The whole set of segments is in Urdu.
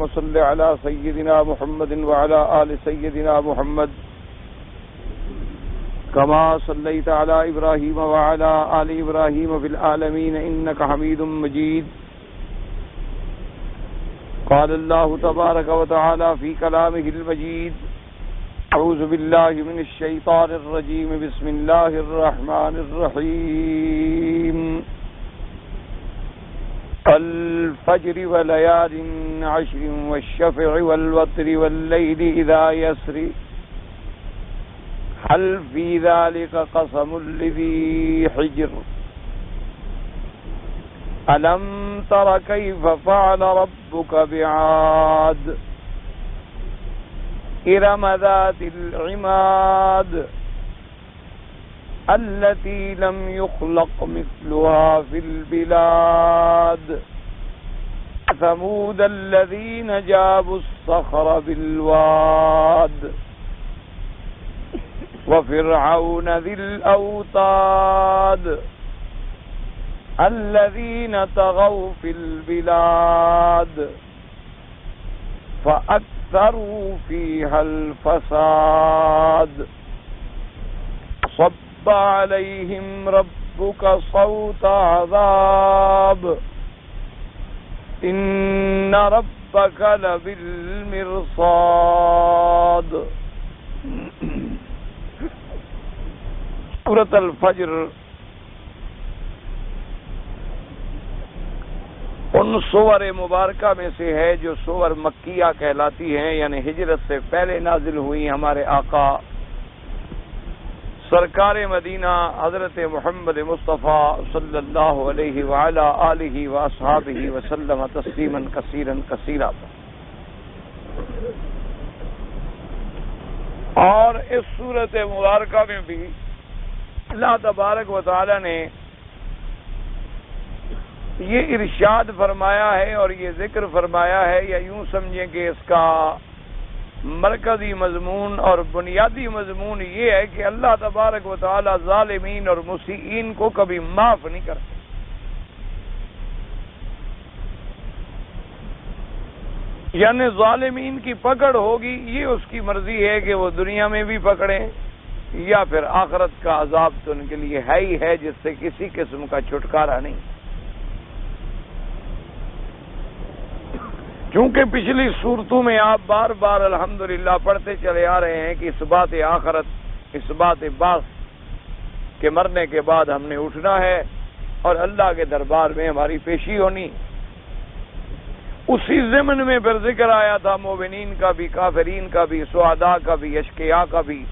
صل على سيدنا محمد وعلى آل سيدنا محمد كما صليت على إبراهيم وعلى آل إبراهيم في العالمين إنك حميد مجيد. قال الله تبارك وتعالى في كلامه المجيد: أعوذ بالله من الشيطان الرجيم. بسم الله الرحمن الرحيم. الفجر وليال عشر والشفع والوتر والليل إذا يسر هل في ذلك قسم لذي حجر ألم تر كيف فعل ربك بعاد إرم ذات العماد التي لم يخلق مثلها في البلاد ثمود الذين جابوا الصخر بالواد وفرعون ذي الأوتاد الذين طغوا في البلاد فأكثروا فيها الفساد صب عليهم ربك صوت عذاب إن ربك لبالمرصاد. سورۃ الفجر ان سور مبارکہ میں سے ہے جو سور مکیہ کہلاتی ہیں، یعنی ہجرت سے پہلے نازل ہوئی. ہمارے آقا سرکار مدینہ حضرت محمد مصطفیٰ صلی اللہ علیہ وعلی آلہ واصحابہ وسلم تسلیما کثیرا کثیرا. اور اس سورۃ مبارکہ میں بھی اللہ تبارک و تعالی نے یہ ارشاد فرمایا ہے اور یہ ذکر فرمایا ہے، یا یوں سمجھیں کہ اس کا مرکزی مضمون اور بنیادی مضمون یہ ہے کہ اللہ تبارک و تعالی ظالمین اور مسیئین کو کبھی معاف نہیں کرتے. یعنی ظالمین کی پکڑ ہوگی، یہ اس کی مرضی ہے کہ وہ دنیا میں بھی پکڑیں، یا پھر آخرت کا عذاب تو ان کے لیے ہے ہی ہے، جس سے کسی قسم کا چھٹکارا نہیں. چونکہ پچھلی صورتوں میں آپ بار بار الحمدللہ پڑھتے چلے آ رہے ہیں کہ اس بات آخرت، اس بات بعث کے مرنے کے بعد ہم نے اٹھنا ہے اور اللہ کے دربار میں ہماری پیشی ہونی. اسی ضمن میں پھر ذکر آیا تھا مومنین کا بھی، کافرین کا بھی، شہداء کا بھی، اشقیاء کا بھی.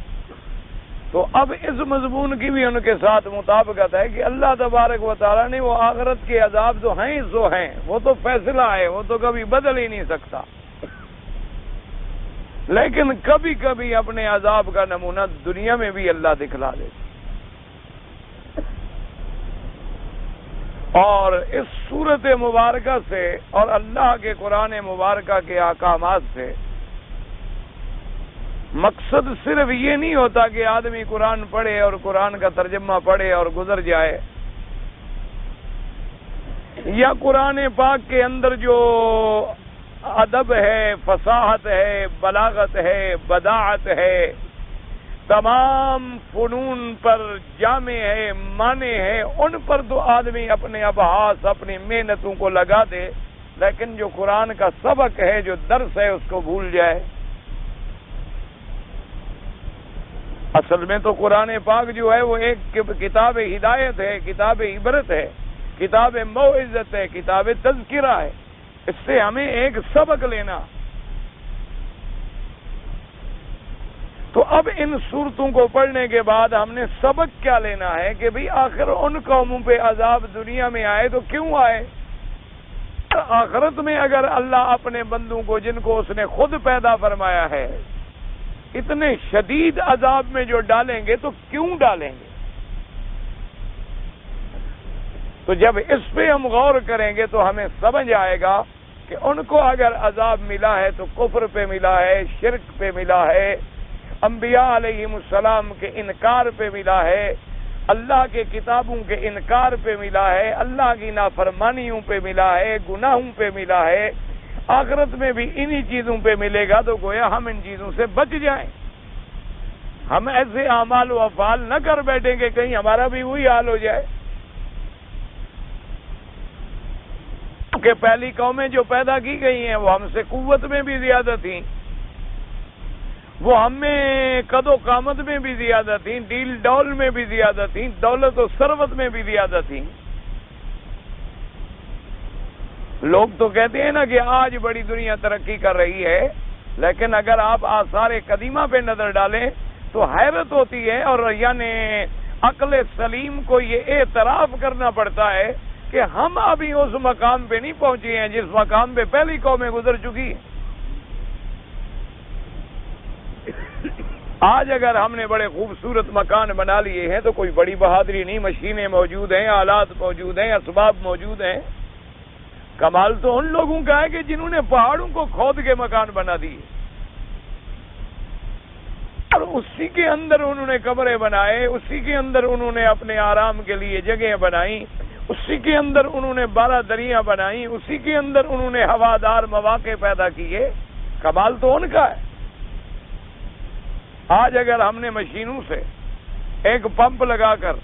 تو اب اس مضمون کی بھی ان کے ساتھ مطابقت ہے کہ اللہ تبارک و تعالیٰ نے وہ آخرت کے عذاب جو ہیں سو ہیں، وہ تو فیصلہ ہے، وہ تو کبھی بدل ہی نہیں سکتا، لیکن کبھی کبھی اپنے عذاب کا نمونہ دنیا میں بھی اللہ دکھلا دیتا. اور اس سورت مبارکہ سے اور اللہ کے قرآن مبارکہ کے احکامات سے مقصد صرف یہ نہیں ہوتا کہ آدمی قرآن پڑھے اور قرآن کا ترجمہ پڑھے اور گزر جائے، یا قرآن پاک کے اندر جو ادب ہے، فصاحت ہے، بلاغت ہے، بداعت ہے، تمام فنون پر جامع ہے، مانے ہے، ان پر تو آدمی اپنے ابحاث، اپنی محنتوں کو لگا دے، لیکن جو قرآن کا سبق ہے، جو درس ہے، اس کو بھول جائے. اصل میں تو قرآن پاک جو ہے وہ ایک کتاب ہدایت ہے، کتاب عبرت ہے، کتاب موعظت ہے، کتاب تذکرہ ہے. اس سے ہمیں ایک سبق لینا. تو اب ان صورتوں کو پڑھنے کے بعد ہم نے سبق کیا لینا ہے کہ بھئی آخر ان قوموں پہ عذاب دنیا میں آئے تو کیوں آئے؟ آخرت میں اگر اللہ اپنے بندوں کو، جن کو اس نے خود پیدا فرمایا ہے، اتنے شدید عذاب میں جو ڈالیں گے تو کیوں ڈالیں گے؟ تو جب اس پہ ہم غور کریں گے تو ہمیں سمجھ آئے گا کہ ان کو اگر عذاب ملا ہے تو کفر پہ ملا ہے، شرک پہ ملا ہے، انبیاء علیہم السلام کے انکار پہ ملا ہے، اللہ کے کتابوں کے انکار پہ ملا ہے، اللہ کی نافرمانیوں پہ ملا ہے، گناہوں پہ ملا ہے، آخرت میں بھی انہی چیزوں پہ ملے گا، تو گویا ہم ان چیزوں سے بچ جائیں. ہم ایسے اعمال و افعال نہ کر بیٹھیں کہ کہیں ہمارا بھی وہی حال ہو جائے. کہ پہلی قومیں جو پیدا کی گئی ہیں وہ ہم سے قوت میں بھی زیادہ تھیں، وہ ہم میں قد و قامت میں بھی زیادہ تھیں، ڈیل ڈول میں بھی زیادہ تھیں، دولت و ثروت میں بھی زیادہ تھیں. لوگ تو کہتے ہیں نا کہ آج بڑی دنیا ترقی کر رہی ہے، لیکن اگر آپ آثار قدیمہ پہ نظر ڈالیں تو حیرت ہوتی ہے، اور یعنی عقل سلیم کو یہ اعتراف کرنا پڑتا ہے کہ ہم ابھی اس مقام پہ نہیں پہنچے ہیں جس مقام پہ پہلی قومیں گزر چکی ہیں. آج اگر ہم نے بڑے خوبصورت مکان بنا لیے ہیں تو کوئی بڑی بہادری نہیں، مشینیں موجود ہیں، آلات موجود ہیں، اسباب موجود ہیں. کمال تو ان لوگوں کا ہے کہ جنہوں نے پہاڑوں کو کھود کے مکان بنا دیے، اور اسی کے اندر انہوں نے کمرے بنائے، اسی کے اندر انہوں نے اپنے آرام کے لیے جگہیں بنائیں، اسی کے اندر انہوں نے 12 دریاں بنائیں، اسی کے اندر انہوں نے ہوادار مواقع پیدا کیے. کمال تو ان کا ہے. آج اگر ہم نے مشینوں سے ایک پمپ لگا کر،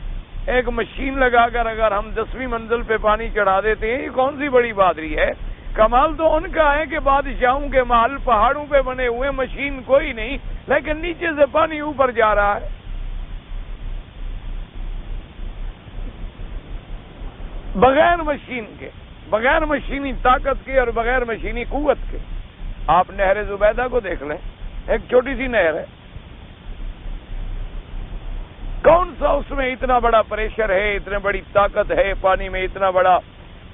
ایک مشین لگا کر اگر ہم 10ویں منزل پہ پانی چڑھا دیتے ہیں، یہ کون سی بڑی بہادری ہے؟ کمال تو ان کا ہے کہ بادشاہوں کے محل پہاڑوں پہ بنے ہوئے، مشین کوئی نہیں، لیکن نیچے سے پانی اوپر جا رہا ہے. بغیر مشین کے، بغیر مشینی طاقت کے اور بغیر مشینی قوت کے. آپ نہر زبیدہ کو دیکھ لیں، ایک چھوٹی سی نہر ہے، کون سا اس میں اتنا بڑا پریشر ہے، اتنی بڑی طاقت ہے، پانی میں اتنا بڑا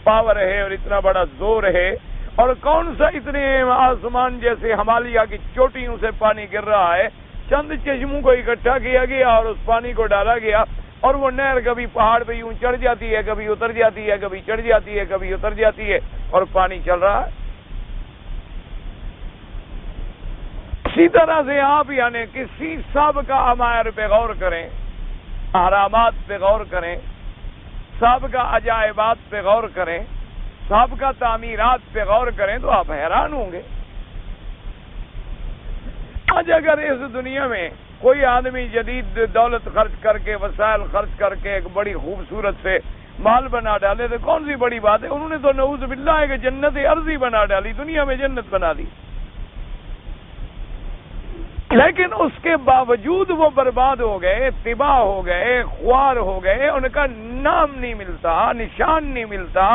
پاور ہے اور اتنا بڑا زور ہے، اور کون سا اتنے آسمان جیسے ہمالیہ کی چوٹیوں سے پانی گر رہا ہے. چند چشموں کو اکٹھا کیا گیا اور اس پانی کو ڈالا گیا، اور وہ نہر کبھی پہاڑ پہ یوں چڑھ جاتی ہے، کبھی اتر جاتی ہے، کبھی چڑھ جاتی ہے، کبھی اتر جاتی ہے، اور پانی چل رہا ہے. اسی طرح سے آپ یعنی کسی سابقہ امائر پہ غور کریں، احرامات پہ غور کریں، سابقہ عجائبات پہ غور کریں، سابقہ تعمیرات پہ غور کریں تو آپ حیران ہوں گے. آج اگر اس دنیا میں کوئی آدمی جدید دولت خرچ کر کے، وسائل خرچ کر کے ایک بڑی خوبصورت سے مال بنا ڈالے تو کون سی بڑی بات ہے؟ انہوں نے تو نعوذ باللہ کہ جنت ارضی بنا ڈالی، دنیا میں جنت بنا دی. لیکن اس کے باوجود وہ برباد ہو گئے، تباہ ہو گئے، خوار ہو گئے، ان کا نام نہیں ملتا، نشان نہیں ملتا.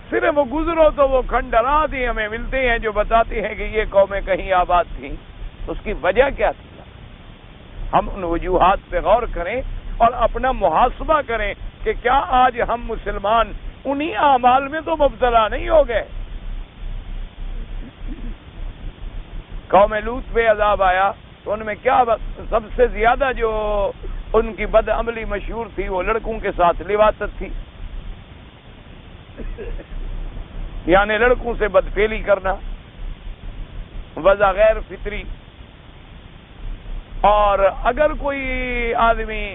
صرف گزرو تو وہ کھنڈرات ہی ہمیں ملتے ہیں جو بتاتے ہیں کہ یہ قومیں کہیں آباد تھیں. اس کی وجہ کیا تھی؟ ہم ان وجوہات پہ غور کریں اور اپنا محاسبہ کریں کہ کیا آج ہم مسلمان انہی اعمال میں تو مبتلا نہیں ہو گئے. قوم لوط پہ عذاب آیا تو ان میں کیا سب سے زیادہ جو ان کی بد عملی مشہور تھی وہ لڑکوں کے ساتھ لواطت تھی، یعنی لڑکوں سے بدفعلی کرنا، وضع غیر فطری. اور اگر کوئی آدمی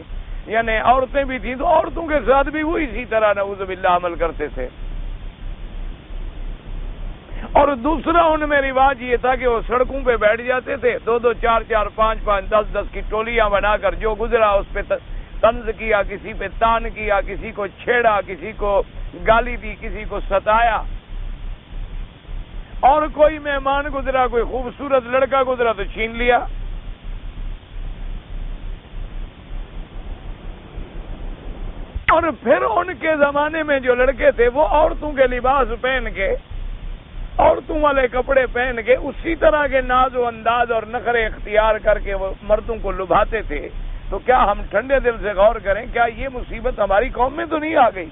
یعنی عورتیں بھی تھیں تو عورتوں کے ساتھ بھی وہ اسی طرح نعوذ باللہ عمل کرتے تھے. اور دوسرا ان میں رواج یہ تھا کہ وہ سڑکوں پہ بیٹھ جاتے تھے، 2-2 4-4 5-5 10-10 کی ٹولیاں بنا کر جو گزرا اس پہ طنز کیا، کسی پہ تان کیا، کسی کو چھیڑا، کسی کو گالی دی، کسی کو ستایا. اور کوئی مہمان گزرا، کوئی خوبصورت لڑکا گزرا تو چھین لیا. اور پھر ان کے زمانے میں جو لڑکے تھے وہ عورتوں کے لباس پہن کے، عورتوں والے کپڑے پہن کے، اسی طرح کے ناز و انداز اور نخرے اختیار کر کے وہ مردوں کو لبھاتے تھے. تو کیا ہم ٹھنڈے دل سے غور کریں، کیا یہ مصیبت ہماری قوم میں تو نہیں آ گئی؟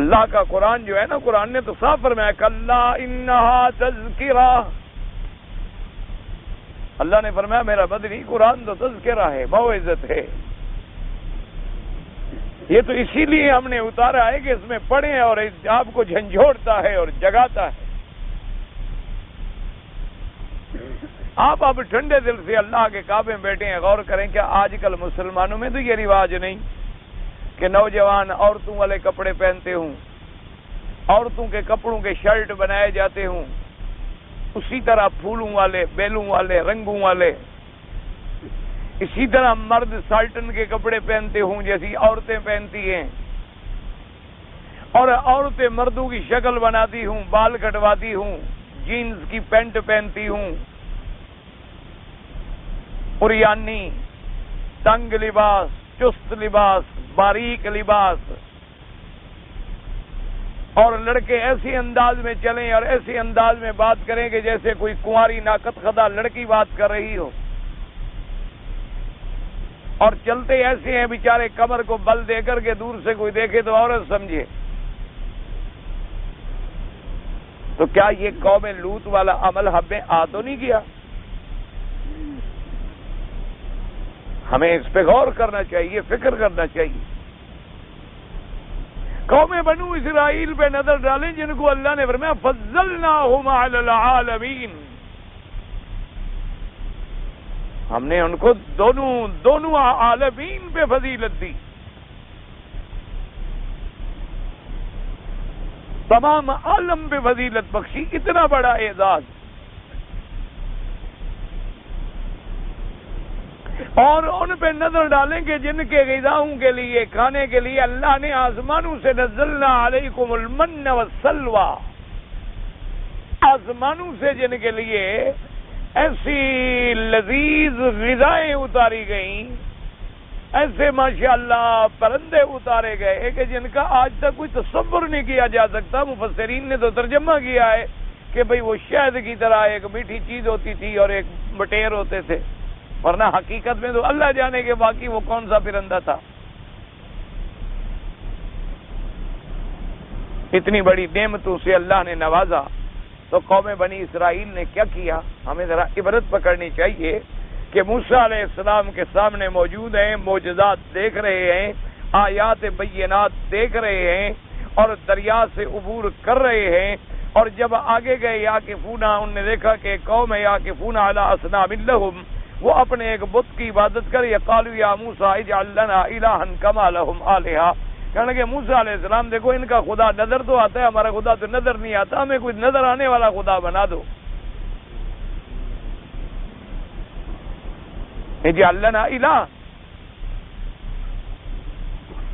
اللہ کا قرآن جو ہے نا، قرآن نے تو صاف فرمایا کلا انہا تذکرہ. اللہ نے فرمایا میرا بدری قرآن تو تذکرہ ہے، موعظت ہے. یہ تو اسی لیے ہم نے اتارا ہے کہ اس میں پڑھیں اور آپ کو جھنجھوڑتا ہے اور جگاتا ہے. آپ اب ٹھنڈے دل سے اللہ کے کعبے میں بیٹھے ہیں، غور کریں کیا آج کل مسلمانوں میں تو یہ رواج نہیں کہ نوجوان عورتوں والے کپڑے پہنتے ہوں، عورتوں کے کپڑوں کے شرٹ بنائے جاتے ہوں، اسی طرح پھولوں والے، بیلوں والے، رنگوں والے، اسی طرح مرد سالٹن کے کپڑے پہنتے ہوں جیسی عورتیں پہنتی ہیں، اور عورتیں مردوں کی شکل بناتی ہوں، بال کٹواتی ہوں، جینز کی پینٹ پہنتی ہوں، عریانی، تنگ لباس، چست لباس، باریک لباس، اور لڑکے ایسے انداز میں چلیں اور ایسے انداز میں بات کریں کہ جیسے کوئی کنواری ناقد خدا لڑکی بات کر رہی ہو، اور چلتے ایسے ہیں بیچارے کمر کو بل دے کر کے دور سے کوئی دیکھے تو عورت سمجھے۔ تو کیا یہ قوم لوط والا عمل ہم میں آ تو نہیں گیا؟ ہمیں اس پہ غور کرنا چاہیے، فکر کرنا چاہیے۔ قوم بنو اسرائیل پہ نظر ڈالیں جن کو اللہ نے فرمایا فضلناہم علی العالمین، ہم نے ان کو دونوں عالمین پہ فضیلت دی، تمام عالم پہ فضیلت بخشی، اتنا بڑا اعزاز۔ اور ان پہ نظر ڈالیں کہ جن کے غذاؤں کے لیے، کھانے کے لیے اللہ نے آسمانوں سے نزلنا علیکم المن والسلوی، آسمانوں سے جن کے لیے ایسی لذیذ غذائیں اتاری گئیں، ایسے ماشاءاللہ پرندے اتارے گئے کہ جن کا آج تک کوئی تصور نہیں کیا جا سکتا۔ مفسرین نے تو ترجمہ کیا ہے کہ بھئی وہ شہد کی طرح ایک میٹھی چیز ہوتی تھی اور ایک بٹیر ہوتے تھے، ورنہ حقیقت میں تو اللہ جانے کے باقی وہ کون سا پرندہ تھا۔ اتنی بڑی نعمتوں سے اللہ نے نوازا، تو قوم بنی اسرائیل نے کیا کیا؟ ہمیں ذرا عبرت پکڑنی چاہیے کہ موسیٰ علیہ السلام کے سامنے موجود ہیں، معجزات دیکھ رہے ہیں، آیات بینات دیکھ رہے ہیں، اور دریا سے عبور کر رہے ہیں، اور جب آگے گئے یاکفون، انہوں نے دیکھا کہ قوم یاکفون علی اصنام لہم، وہ اپنے ایک بت کی عبادت کر، قالوا یا موسیٰ اجعل لنا الہا کما لہم آلہہ، کہنے کہ موسیٰ علیہ السلام دیکھو ان کا خدا نظر تو آتا ہے، ہمارا خدا تو نظر نہیں آتا، ہمیں کوئی نظر آنے والا خدا بنا دو۔ اجعل لنا الہ،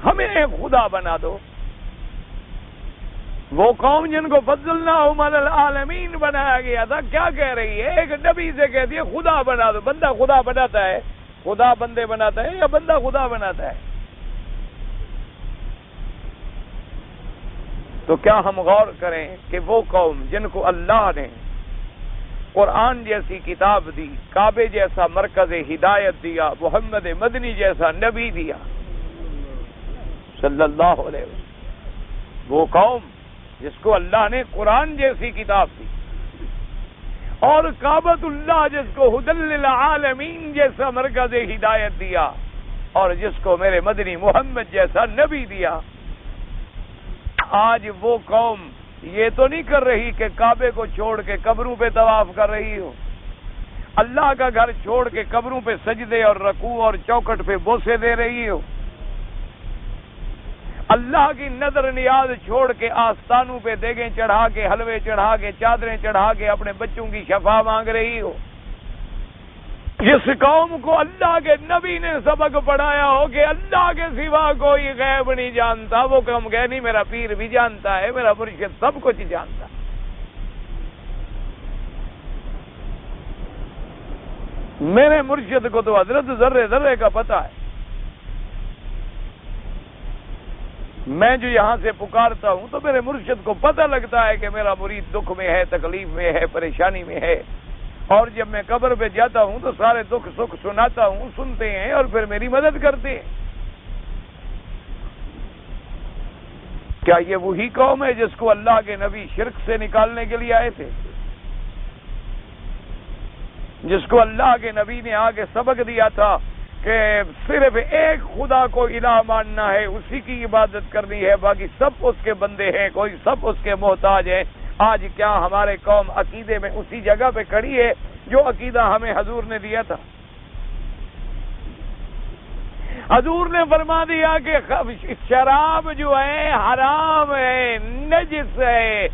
ہمیں ایک خدا بنا دو۔ وہ قوم جن کو فضلناہم علی العالمین بنایا گیا تھا، کیا کہہ رہی ہے؟ ایک نبی سے کہتی ہے خدا بنا دو۔ بندہ خدا بناتا ہے؟ خدا بندے بناتا ہے یا بندہ خدا بناتا ہے؟ تو کیا ہم غور کریں کہ وہ قوم جن کو اللہ نے قرآن جیسی کتاب دی، کعبے جیسا مرکز ہدایت دیا، محمد مدنی جیسا نبی دیا صلی اللہ علیہ وسلم، وہ قوم جس کو اللہ نے قرآن جیسی کتاب دی، اور کعبۃ اللہ جس کو ھدی للعالمین جیسا مرکز ہدایت دیا، اور جس کو میرے مدنی محمد جیسا نبی دیا، آج وہ قوم یہ تو نہیں کر رہی کہ کعبے کو چھوڑ کے قبروں پہ طواف کر رہی ہو، اللہ کا گھر چھوڑ کے قبروں پہ سجدے اور رکوع اور چوکٹ پہ بوسے دے رہی ہو، اللہ کی نظر نیاز چھوڑ کے آستانوں پہ دیگیں چڑھا کے، حلوے چڑھا کے، چادریں چڑھا کے اپنے بچوں کی شفا مانگ رہی ہو۔ جس قوم کو اللہ کے نبی نے سبق پڑھایا ہو کہ اللہ کے سوا کوئی غیب نہیں جانتا، وہ قوم کہے نہیں میرا پیر بھی جانتا ہے، میرا مرشد سب کچھ جانتا۔ میرے مرشد کو تو حضرت ذرے ذرے کا پتہ ہے، میں جو یہاں سے پکارتا ہوں تو میرے مرشد کو پتہ لگتا ہے کہ میرا مرید دکھ میں ہے، تکلیف میں ہے، پریشانی میں ہے، اور جب میں قبر پہ جاتا ہوں تو سارے دکھ سکھ سناتا ہوں، سنتے ہیں اور پھر میری مدد کرتے ہیں۔ کیا یہ وہی قوم ہے جس کو اللہ کے نبی شرک سے نکالنے کے لیے آئے تھے؟ جس کو اللہ کے نبی نے آگے سبق دیا تھا کہ صرف ایک خدا کو الہ ماننا ہے، اسی کی عبادت کرنی ہے، باقی سب اس کے بندے ہیں، کوئی سب اس کے محتاج ہیں۔ آج کیا ہمارے قوم عقیدے میں اسی جگہ پہ کھڑی ہے جو عقیدہ ہمیں حضور نے دیا تھا؟ حضور نے فرما دیا کہ شراب جو ہے حرام ہے، نجس ہے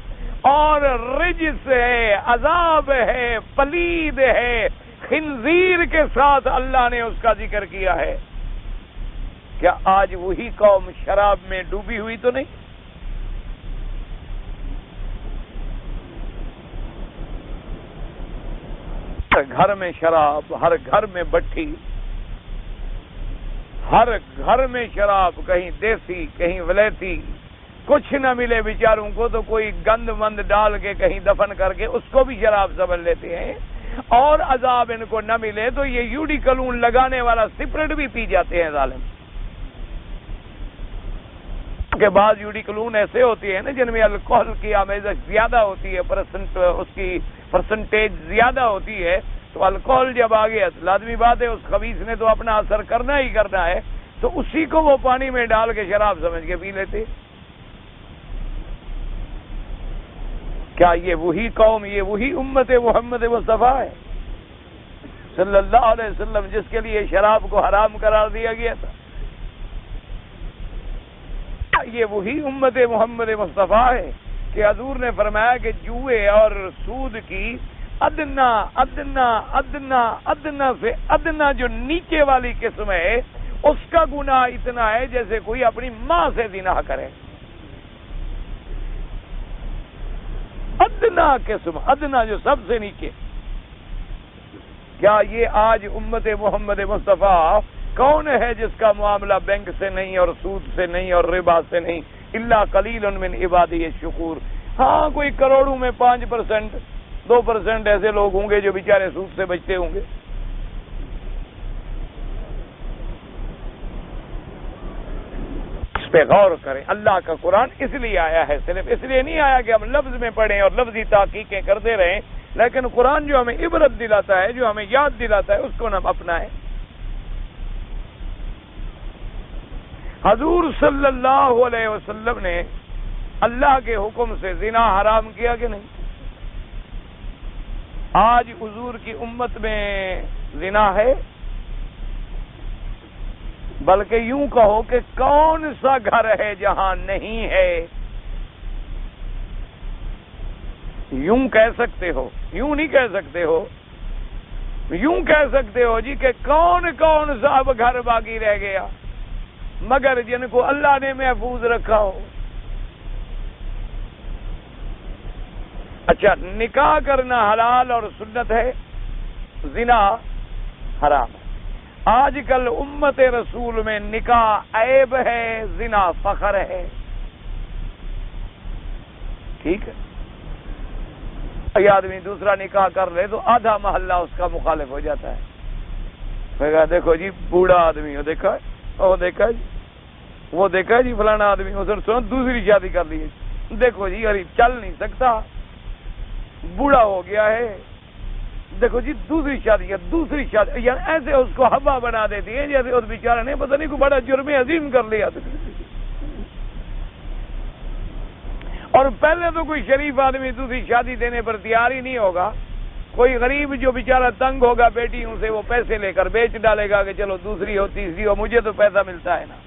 اور رجس ہے، عذاب ہے، پلید ہے، خنزیر کے ساتھ اللہ نے اس کا ذکر کیا ہے۔ کیا آج وہی قوم شراب میں ڈوبی ہوئی تو نہیں؟ ہر گھر میں شراب، ہر گھر میں بٹھی، ہر گھر میں شراب، کہیں دیسی کہیں ولیتی، کچھ نہ ملے بیچاروں کو تو کوئی گند مند ڈال کے کہیں دفن کر کے اس کو بھی شراب سمجھ لیتے ہیں، اور عذاب ان کو نہ ملے تو یہ یوڈی کلون لگانے والا سپرٹ بھی پی جاتے ہیں ظالم۔ کے بعد یوڈی کلون ایسے ہوتی ہے نا جن میں الکوہل کی آمیزش زیادہ ہوتی ہے، اس کی پرسنٹیج زیادہ ہوتی ہے، تو الکوہل جب آ گیا لازمی بات ہے اس خبیث نے تو اپنا اثر کرنا ہی کرنا ہے، تو اسی کو وہ پانی میں ڈال کے شراب سمجھ کے پی لیتے۔ کیا یہ وہی قوم، یہ وہی امت محمد مصطفیٰ ہے صلی اللہ علیہ وسلم جس کے لیے شراب کو حرام قرار دیا گیا تھا؟ یہ وہی امت محمد مصطفیٰ ہے کہ حضور نے فرمایا کہ جوئے اور سود کی ادنا ادنا ادنا ادنا سے ادنا جو نیچے والی قسم ہے اس کا گناہ اتنا ہے جیسے کوئی اپنی ماں سے زنا کرے۔ ادنا قسم، ادنا جو سب سے نیچے۔ کیا یہ آج امت محمد مصطفیٰ کون ہے جس کا معاملہ بینک سے نہیں اور سود سے نہیں اور ربا سے نہیں؟ الا قلیل من عبادی الشکور۔ ہاں کوئی کروڑوں میں 5%، 2% ایسے لوگ ہوں گے جو بیچارے سود سے بچتے ہوں گے۔ اس پہ غور کریں۔ اللہ کا قرآن اس لیے آیا ہے، صرف اس لیے نہیں آیا کہ ہم لفظ میں پڑھیں اور لفظی تحقیقیں کرتے رہیں، لیکن قرآن جو ہمیں عبرت دلاتا ہے، جو ہمیں یاد دلاتا ہے، اس کو ہم اپنائیں۔ حضور صلی اللہ علیہ وسلم نے اللہ کے حکم سے زنا حرام کیا کہ نہیں؟ آج حضور کی امت میں زنا ہے؟ بلکہ یوں کہو کہ کون سا گھر ہے جہاں نہیں ہے؟ یوں کہہ سکتے ہو، یوں نہیں کہہ سکتے ہو، یوں کہہ سکتے ہو جی کہ کون کون سا اب گھر باقی رہ گیا مگر جن کو اللہ نے محفوظ رکھا ہو۔ اچھا، نکاح کرنا حلال اور سنت ہے، زنا حرام ہے۔ آج کل امت رسول میں نکاح عیب ہے، زنا فخر ہے۔ ٹھیک ہے، یہ آدمی دوسرا نکاح کر لے تو آدھا محلہ اس کا مخالف ہو جاتا ہے۔ میں کہا دیکھو جی بوڑھا آدمی ہو، دیکھا وہ دیکھا جی، وہ دیکھا جی فلانا آدمی، اس نے سنا دوسری شادی کر لی، دیکھو جی ابھی چل نہیں سکتا، بوڑھا ہو گیا ہے، دیکھو جی دوسری شادی ہے، دوسری شادی، یار ایسے اس کو ہوا بنا دیتی ہے جیسے اس بیچارہ نے پتہ نہیں کوئی بڑا جرم عظیم کر لیا۔ اور پہلے تو کوئی شریف آدمی دوسری شادی دینے پر تیار ہی نہیں ہوگا، کوئی غریب جو بیچارہ تنگ ہوگا بیٹیوں سے وہ پیسے لے کر بیچ ڈالے گا کہ چلو دوسری ہو تیسری ہو، مجھے تو پیسہ ملتا ہے نا۔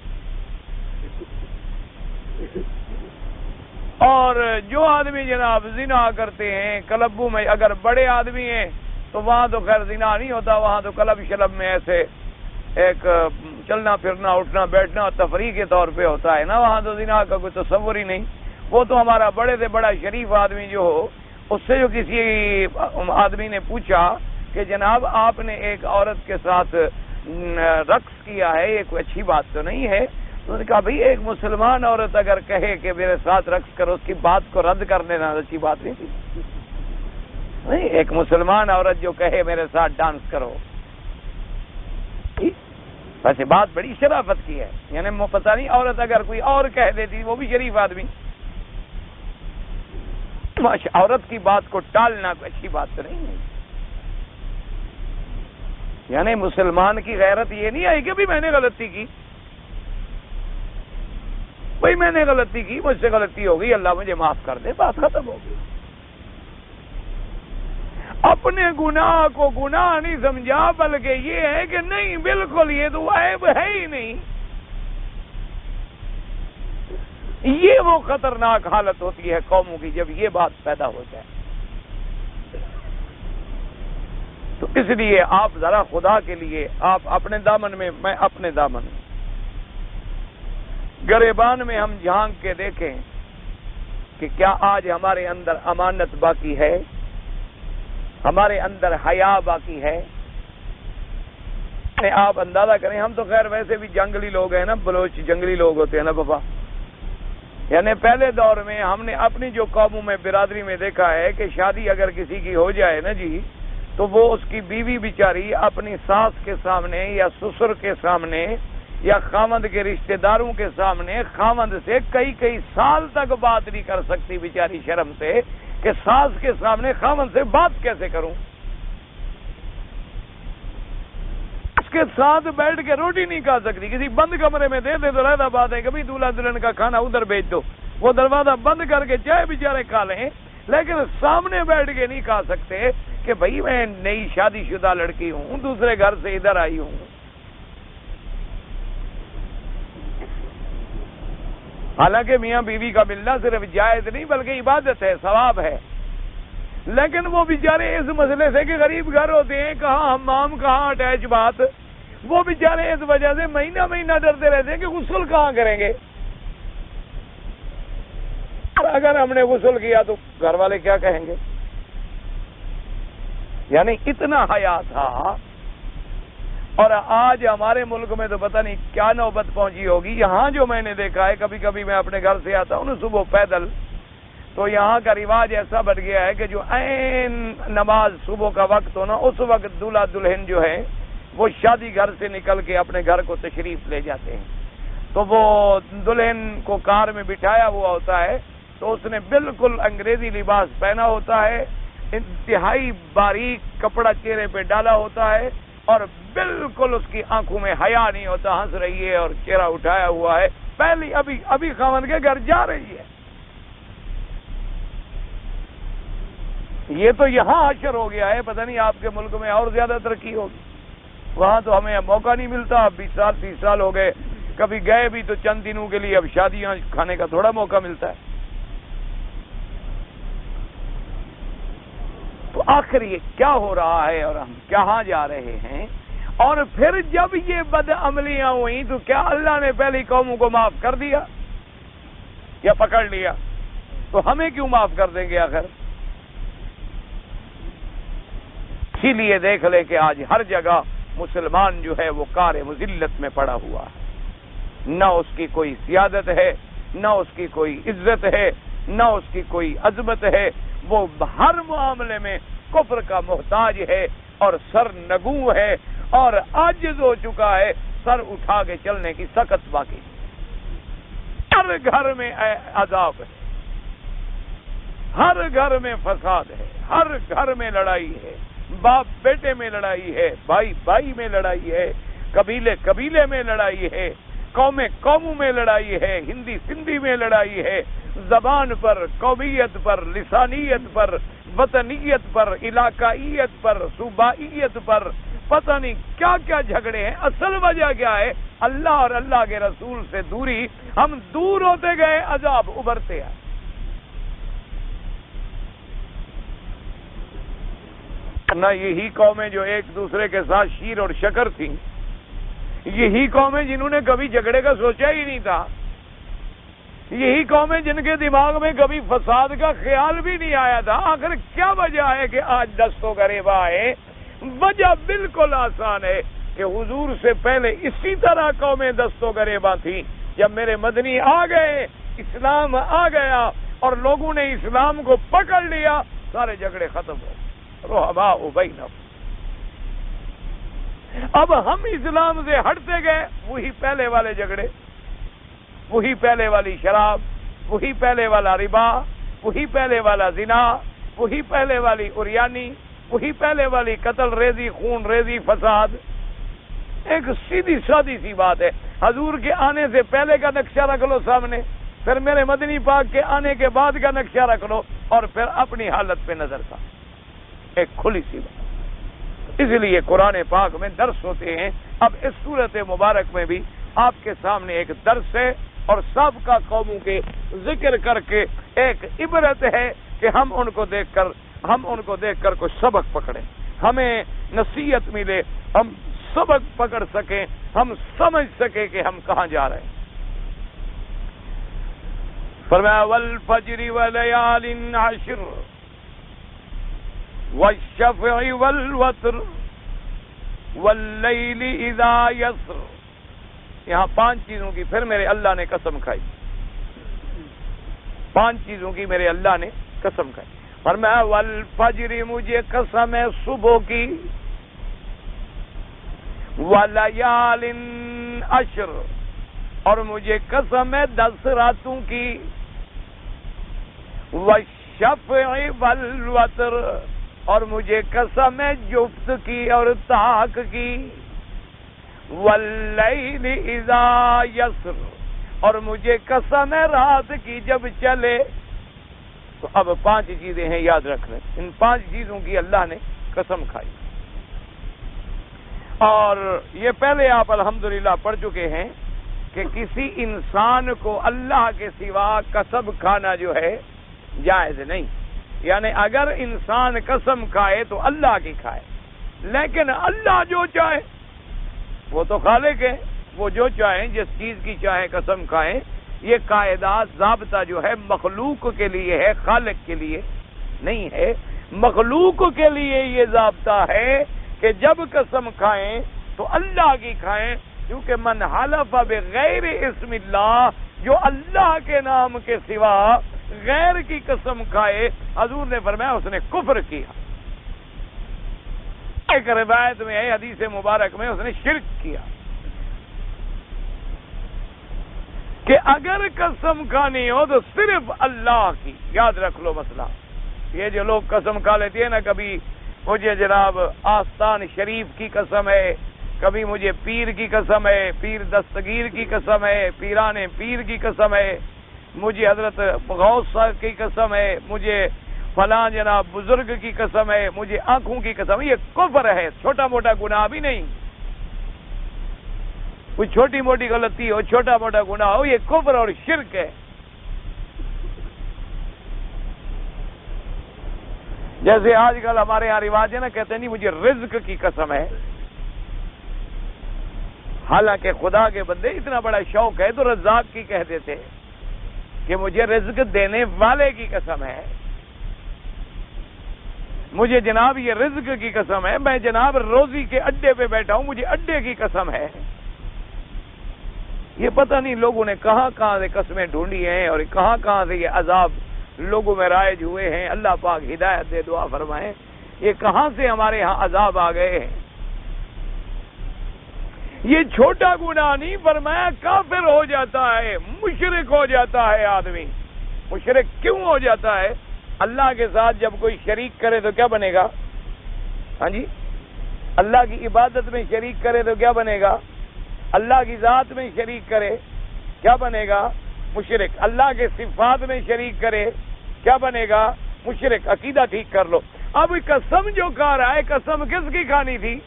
اور جو آدمی جناب زنا کرتے ہیں کلبوں میں، اگر بڑے آدمی ہیں تو وہاں تو خیر زنا نہیں ہوتا، وہاں تو کلب شلب میں ایسے ایک چلنا پھرنا اٹھنا بیٹھنا تفریح کے طور پہ ہوتا ہے نا، وہاں تو زنا کا کوئی تصور ہی نہیں۔ وہ تو ہمارا بڑے سے بڑا شریف آدمی جو ہو، اس سے جو کسی آدمی نے پوچھا کہ جناب آپ نے ایک عورت کے ساتھ رقص کیا ہے، یہ کوئی اچھی بات تو نہیں ہے؟ انہوں نے کہا بھئی ایک مسلمان عورت اگر کہے کہ میرے ساتھ رقص کرو، اس کی بات کو رد کر دینا اچھی بات نہیں تھی؟ نہیں، ایک مسلمان عورت جو کہے میرے ساتھ ڈانس کرو، ویسے بات بڑی شرافت کی ہے، یعنی پتہ نہیں عورت اگر کوئی اور کہہ دیتی وہ بھی شریف آدمی، عورت کی بات کو ٹالنا کوئی اچھی بات تو نہیں ہے۔ یعنی مسلمان کی غیرت یہ نہیں آئی کہ بھی میں نے غلطی کی، بھائی میں نے غلطی کی، مجھ سے غلطی ہو گئی، اللہ مجھے معاف کر دے، بات ختم ہو گئی۔ اپنے گناہ کو گناہ نہیں سمجھا، بلکہ یہ ہے کہ نہیں بالکل یہ تو عیب ہے ہی نہیں. یہ وہ خطرناک حالت ہوتی ہے قوموں کی جب یہ بات پیدا ہو جائے. تو اس لیے آپ ذرا خدا کے لیے آپ اپنے دامن میں، میں اپنے دامن میں، گریبان میں ہم جھانک کے دیکھیں کہ کیا آج ہمارے اندر امانت باقی ہے، ہمارے اندر حیا باقی ہے. آپ اندازہ کریں، ہم تو خیر ویسے بھی جنگلی لوگ ہیں نا، بلوچ جنگلی لوگ ہوتے ہیں نا بابا. یعنی پہلے دور میں ہم نے اپنی جو قوموں میں برادری میں دیکھا ہے کہ شادی اگر کسی کی ہو جائے نا جی، تو وہ اس کی بیوی بیچاری اپنی ساس کے سامنے یا سسر کے سامنے یا خاوند کے رشتہ داروں کے سامنے خاوند سے کئی سال تک بات نہیں کر سکتی بیچاری، شرم سے کہ ساس کے سامنے خاوند سے بات کیسے کروں. اس کے ساتھ بیٹھ کے روٹی نہیں کھا سکتی. کسی بند کمرے میں دے دے تو رہتا بات ہے کہ بھائی دولہا دلہن کا کھانا ادھر بھیج دو، وہ دروازہ بند کر کے چاہے بیچارے کھا لیں، لیکن سامنے بیٹھ کے نہیں کھا سکتے کہ بھائی میں نئی شادی شدہ لڑکی ہوں، دوسرے گھر سے ادھر آئی ہوں. حالانکہ میاں بیوی کا ملنا صرف جائز نہیں بلکہ عبادت ہے، ثواب ہے. لیکن وہ بیچارے اس مسئلے سے کہ غریب گھر ہوتے ہیں، کہاں حمام کہاں اٹیچ بات، وہ بیچارے اس وجہ سے مہینہ مہینہ ڈرتے رہتے ہیں کہ غسل کہاں کریں گے. اگر ہم نے غسل کیا تو گھر والے کیا کہیں گے. یعنی اتنا حیا تھا. اور آج ہمارے ملک میں تو پتہ نہیں کیا نوبت پہنچی ہوگی. یہاں جو میں نے دیکھا ہے، کبھی کبھی میں اپنے گھر سے آتا ہوں نا صبح پیدل، تو یہاں کا رواج ایسا بن گیا ہے کہ جو عین نماز صبح کا وقت ہو نا، اس وقت دولہا دلہن جو ہے وہ شادی گھر سے نکل کے اپنے گھر کو تشریف لے جاتے ہیں. تو وہ دلہن کو کار میں بٹھایا ہوا ہوتا ہے، تو اس نے بالکل انگریزی لباس پہنا ہوتا ہے، انتہائی باریک کپڑا چہرے پہ ڈالا ہوتا ہے، اور بالکل اس کی آنکھوں میں حیا نہیں ہوتا، ہنس رہی ہے اور چہرہ اٹھایا ہوا ہے، پہلی ابھی خاوند کے گھر جا رہی ہے. یہ تو یہاں حشر ہو گیا ہے، پتہ نہیں آپ کے ملک میں اور زیادہ ترقی ہوگی. وہاں تو ہمیں موقع نہیں ملتا. اب 20 سال 30 سال ہو گئے، کبھی گئے بھی تو چند دنوں کے لیے، اب شادیاں کھانے کا تھوڑا موقع ملتا ہے. تو آخر یہ کیا ہو رہا ہے اور ہم کہاں جا رہے ہیں؟ اور پھر جب یہ بد عملیاں ہوئیں تو کیا اللہ نے پہلی قوموں کو معاف کر دیا یا پکڑ لیا؟ تو ہمیں کیوں معاف کر دیں گے آخر؟ اسی لیے دیکھ لے کہ آج ہر جگہ مسلمان جو ہے وہ کار مذلت میں پڑا ہوا ہے. نہ اس کی کوئی سیادت ہے، نہ اس کی کوئی عزت ہے، نہ اس کی کوئی عظمت ہے. وہ ہر معاملے میں کفر کا محتاج ہے اور سر نگوں ہے اور عاجز ہو چکا ہے. سر اٹھا کے چلنے کی سخت باقی. ہر گھر میں عذاب ہے، ہر گھر میں فساد ہے، ہر گھر میں لڑائی ہے، باپ بیٹے میں لڑائی ہے، بھائی بھائی میں لڑائی ہے، قبیلے قبیلے میں لڑائی ہے، قومیں قوموں میں لڑائی ہے، ہندی سندھی میں لڑائی ہے، زبان پر، قومیت پر، لسانیت پر، وطنیت پر، علاقائیت پر، صوبائیت پر، پتہ نہیں کیا کیا جھگڑے ہیں. اصل وجہ کیا ہے؟ اللہ اور اللہ کے رسول سے دوری. ہم دور ہوتے گئے، عذاب ابھرتے ہیں. نہ یہی قومیں جو ایک دوسرے کے ساتھ شیر اور شکر تھیں، یہی قومیں جنہوں نے کبھی جھگڑے کا سوچا ہی نہیں تھا، یہی قومیں جن کے دماغ میں کبھی فساد کا خیال بھی نہیں آیا تھا. آخر کیا وجہ ہے کہ آج دستوں غریباں آئے؟ وجہ بالکل آسان ہے کہ حضور سے پہلے اسی طرح قومیں دستوں غریباں تھیں. جب میرے مدنی آ گئے، اسلام آ گیا اور لوگوں نے اسلام کو پکڑ لیا، سارے جھگڑے ختم ہو گئے. رحماء بینہم. اب ہم اسلام سے ہٹتے گئے، وہی پہلے والے جھگڑے، وہی پہلے والی شراب، وہی پہلے والا ربا، وہی پہلے والا زنا، وہی پہلے والی عریانی، وہی پہلے والی قتل ریزی، خون ریزی، فساد. ایک سیدھی سادی سی بات ہے. حضور کے آنے سے پہلے کا نقشہ رکھ لو سامنے، پھر میرے مدنی پاک کے آنے کے بعد کا نقشہ رکھ لو، اور پھر اپنی حالت پہ نظر تھا. ایک کھلی سی بات. اس لیے قرآن پاک میں درس ہوتے ہیں. اب اس صورت مبارک میں بھی آپ کے سامنے ایک درس ہے اور سابقہ قوموں کے ذکر کر کے ایک عبرت ہے کہ ہم ان کو دیکھ کر کوئی سبق پکڑیں, ہمیں نصیحت ملے, ہم سبق پکڑ سکیں, ہم سمجھ سکیں کہ ہم کہاں جا رہے ہیں. فرمایا والفجر ولیال عشر والشفع والوتر واللیل اذا یسر. یہاں 5 چیزوں کی پھر میرے اللہ نے قسم کھائی, 5 چیزوں کی میرے اللہ نے قسم کھائی. فرمایا والفجر مجھے قسم ہے صبح کی, ولیال عشر اور مجھے قسم ہے 10 راتوں کی, والشفع والوتر اور مجھے قسم ہے جفت کی اور طاق کی, واللیل اذا یسر اور مجھے قسم ہے رات کی جب چلے. تو اب 5 چیزیں ہیں, یاد رکھ لیں. ان 5 چیزوں کی اللہ نے قسم کھائی. اور یہ پہلے آپ الحمدللہ پڑھ چکے ہیں کہ کسی انسان کو اللہ کے سوا قسم کھانا جو ہے جائز نہیں. یعنی اگر انسان قسم کھائے تو اللہ کی کھائے, لیکن اللہ جو چاہے, وہ تو خالق ہے, وہ جو چاہیں جس چیز کی چاہے قسم کھائیں. یہ قاعدات ضابطہ جو ہے مخلوق کے لیے ہے, خالق کے لیے نہیں ہے. مخلوق کے لیے یہ ضابطہ ہے کہ جب قسم کھائیں تو اللہ کی کھائیں, کیونکہ من حلف بغیر اسم اللہ, جو اللہ کے نام کے سوا غیر کی قسم کھائے, حضور نے فرمایا اس نے کفر کیا. ایک روایت میں ہے, حدیث مبارک میں, اس نے شرک کیا. کہ اگر قسم کھانی ہو تو صرف اللہ کی. یاد رکھ لو مسئلہ. یہ جو لوگ قسم کھا لیتے ہیں نا, کبھی مجھے جناب آستان شریف کی قسم ہے, کبھی مجھے پیر کی قسم ہے, پیر دستگیر کی قسم ہے, پیران پیر کی قسم ہے, مجھے حضرت غوث صاحب کی قسم ہے, مجھے فلاں جناب بزرگ کی قسم ہے, مجھے آنکھوں کی قسم ہے. یہ کفر ہے, چھوٹا موٹا گناہ بھی نہیں. کوئی چھوٹی موٹی غلطی ہو, چھوٹا موٹا گناہ ہو, یہ کفر اور شرک ہے. جیسے آج کل ہمارے یہاں رواج ہے نا, کہتے ہیں نہیں مجھے رزق کی قسم ہے. حالانکہ خدا کے بندے اتنا بڑا شوق ہے تو رزاق کی کہہ دیتے کہ مجھے رزق دینے والے کی قسم ہے, مجھے جناب یہ رزق کی قسم ہے, میں جناب روزی کے اڈے پہ بیٹھا ہوں, مجھے اڈے کی قسم ہے. یہ پتہ نہیں لوگوں نے کہاں کہاں سے قسمیں ڈھونڈی ہیں اور کہاں سے یہ عذاب لوگوں میں رائج ہوئے ہیں. اللہ پاک ہدایت دے, دعا فرمائیں. یہ کہاں سے ہمارے ہاں عذاب آ گئے ہیں. یہ چھوٹا گناہ نہیں, فرمایا کافر ہو جاتا ہے, مشرک ہو جاتا ہے آدمی. مشرک کیوں ہو جاتا ہے؟ اللہ کے ساتھ جب کوئی شریک کرے تو کیا بنے گا؟ ہاں جی, اللہ کی عبادت میں شریک کرے تو کیا بنے گا؟ اللہ کی ذات میں شریک کرے کیا بنے گا؟ مشرک. اللہ کے صفات میں شریک کرے کیا بنے گا؟ مشرک. عقیدہ ٹھیک کر لو. اب قسم جو کھا رہا ہے, قسم کس کی کھانی تھی؟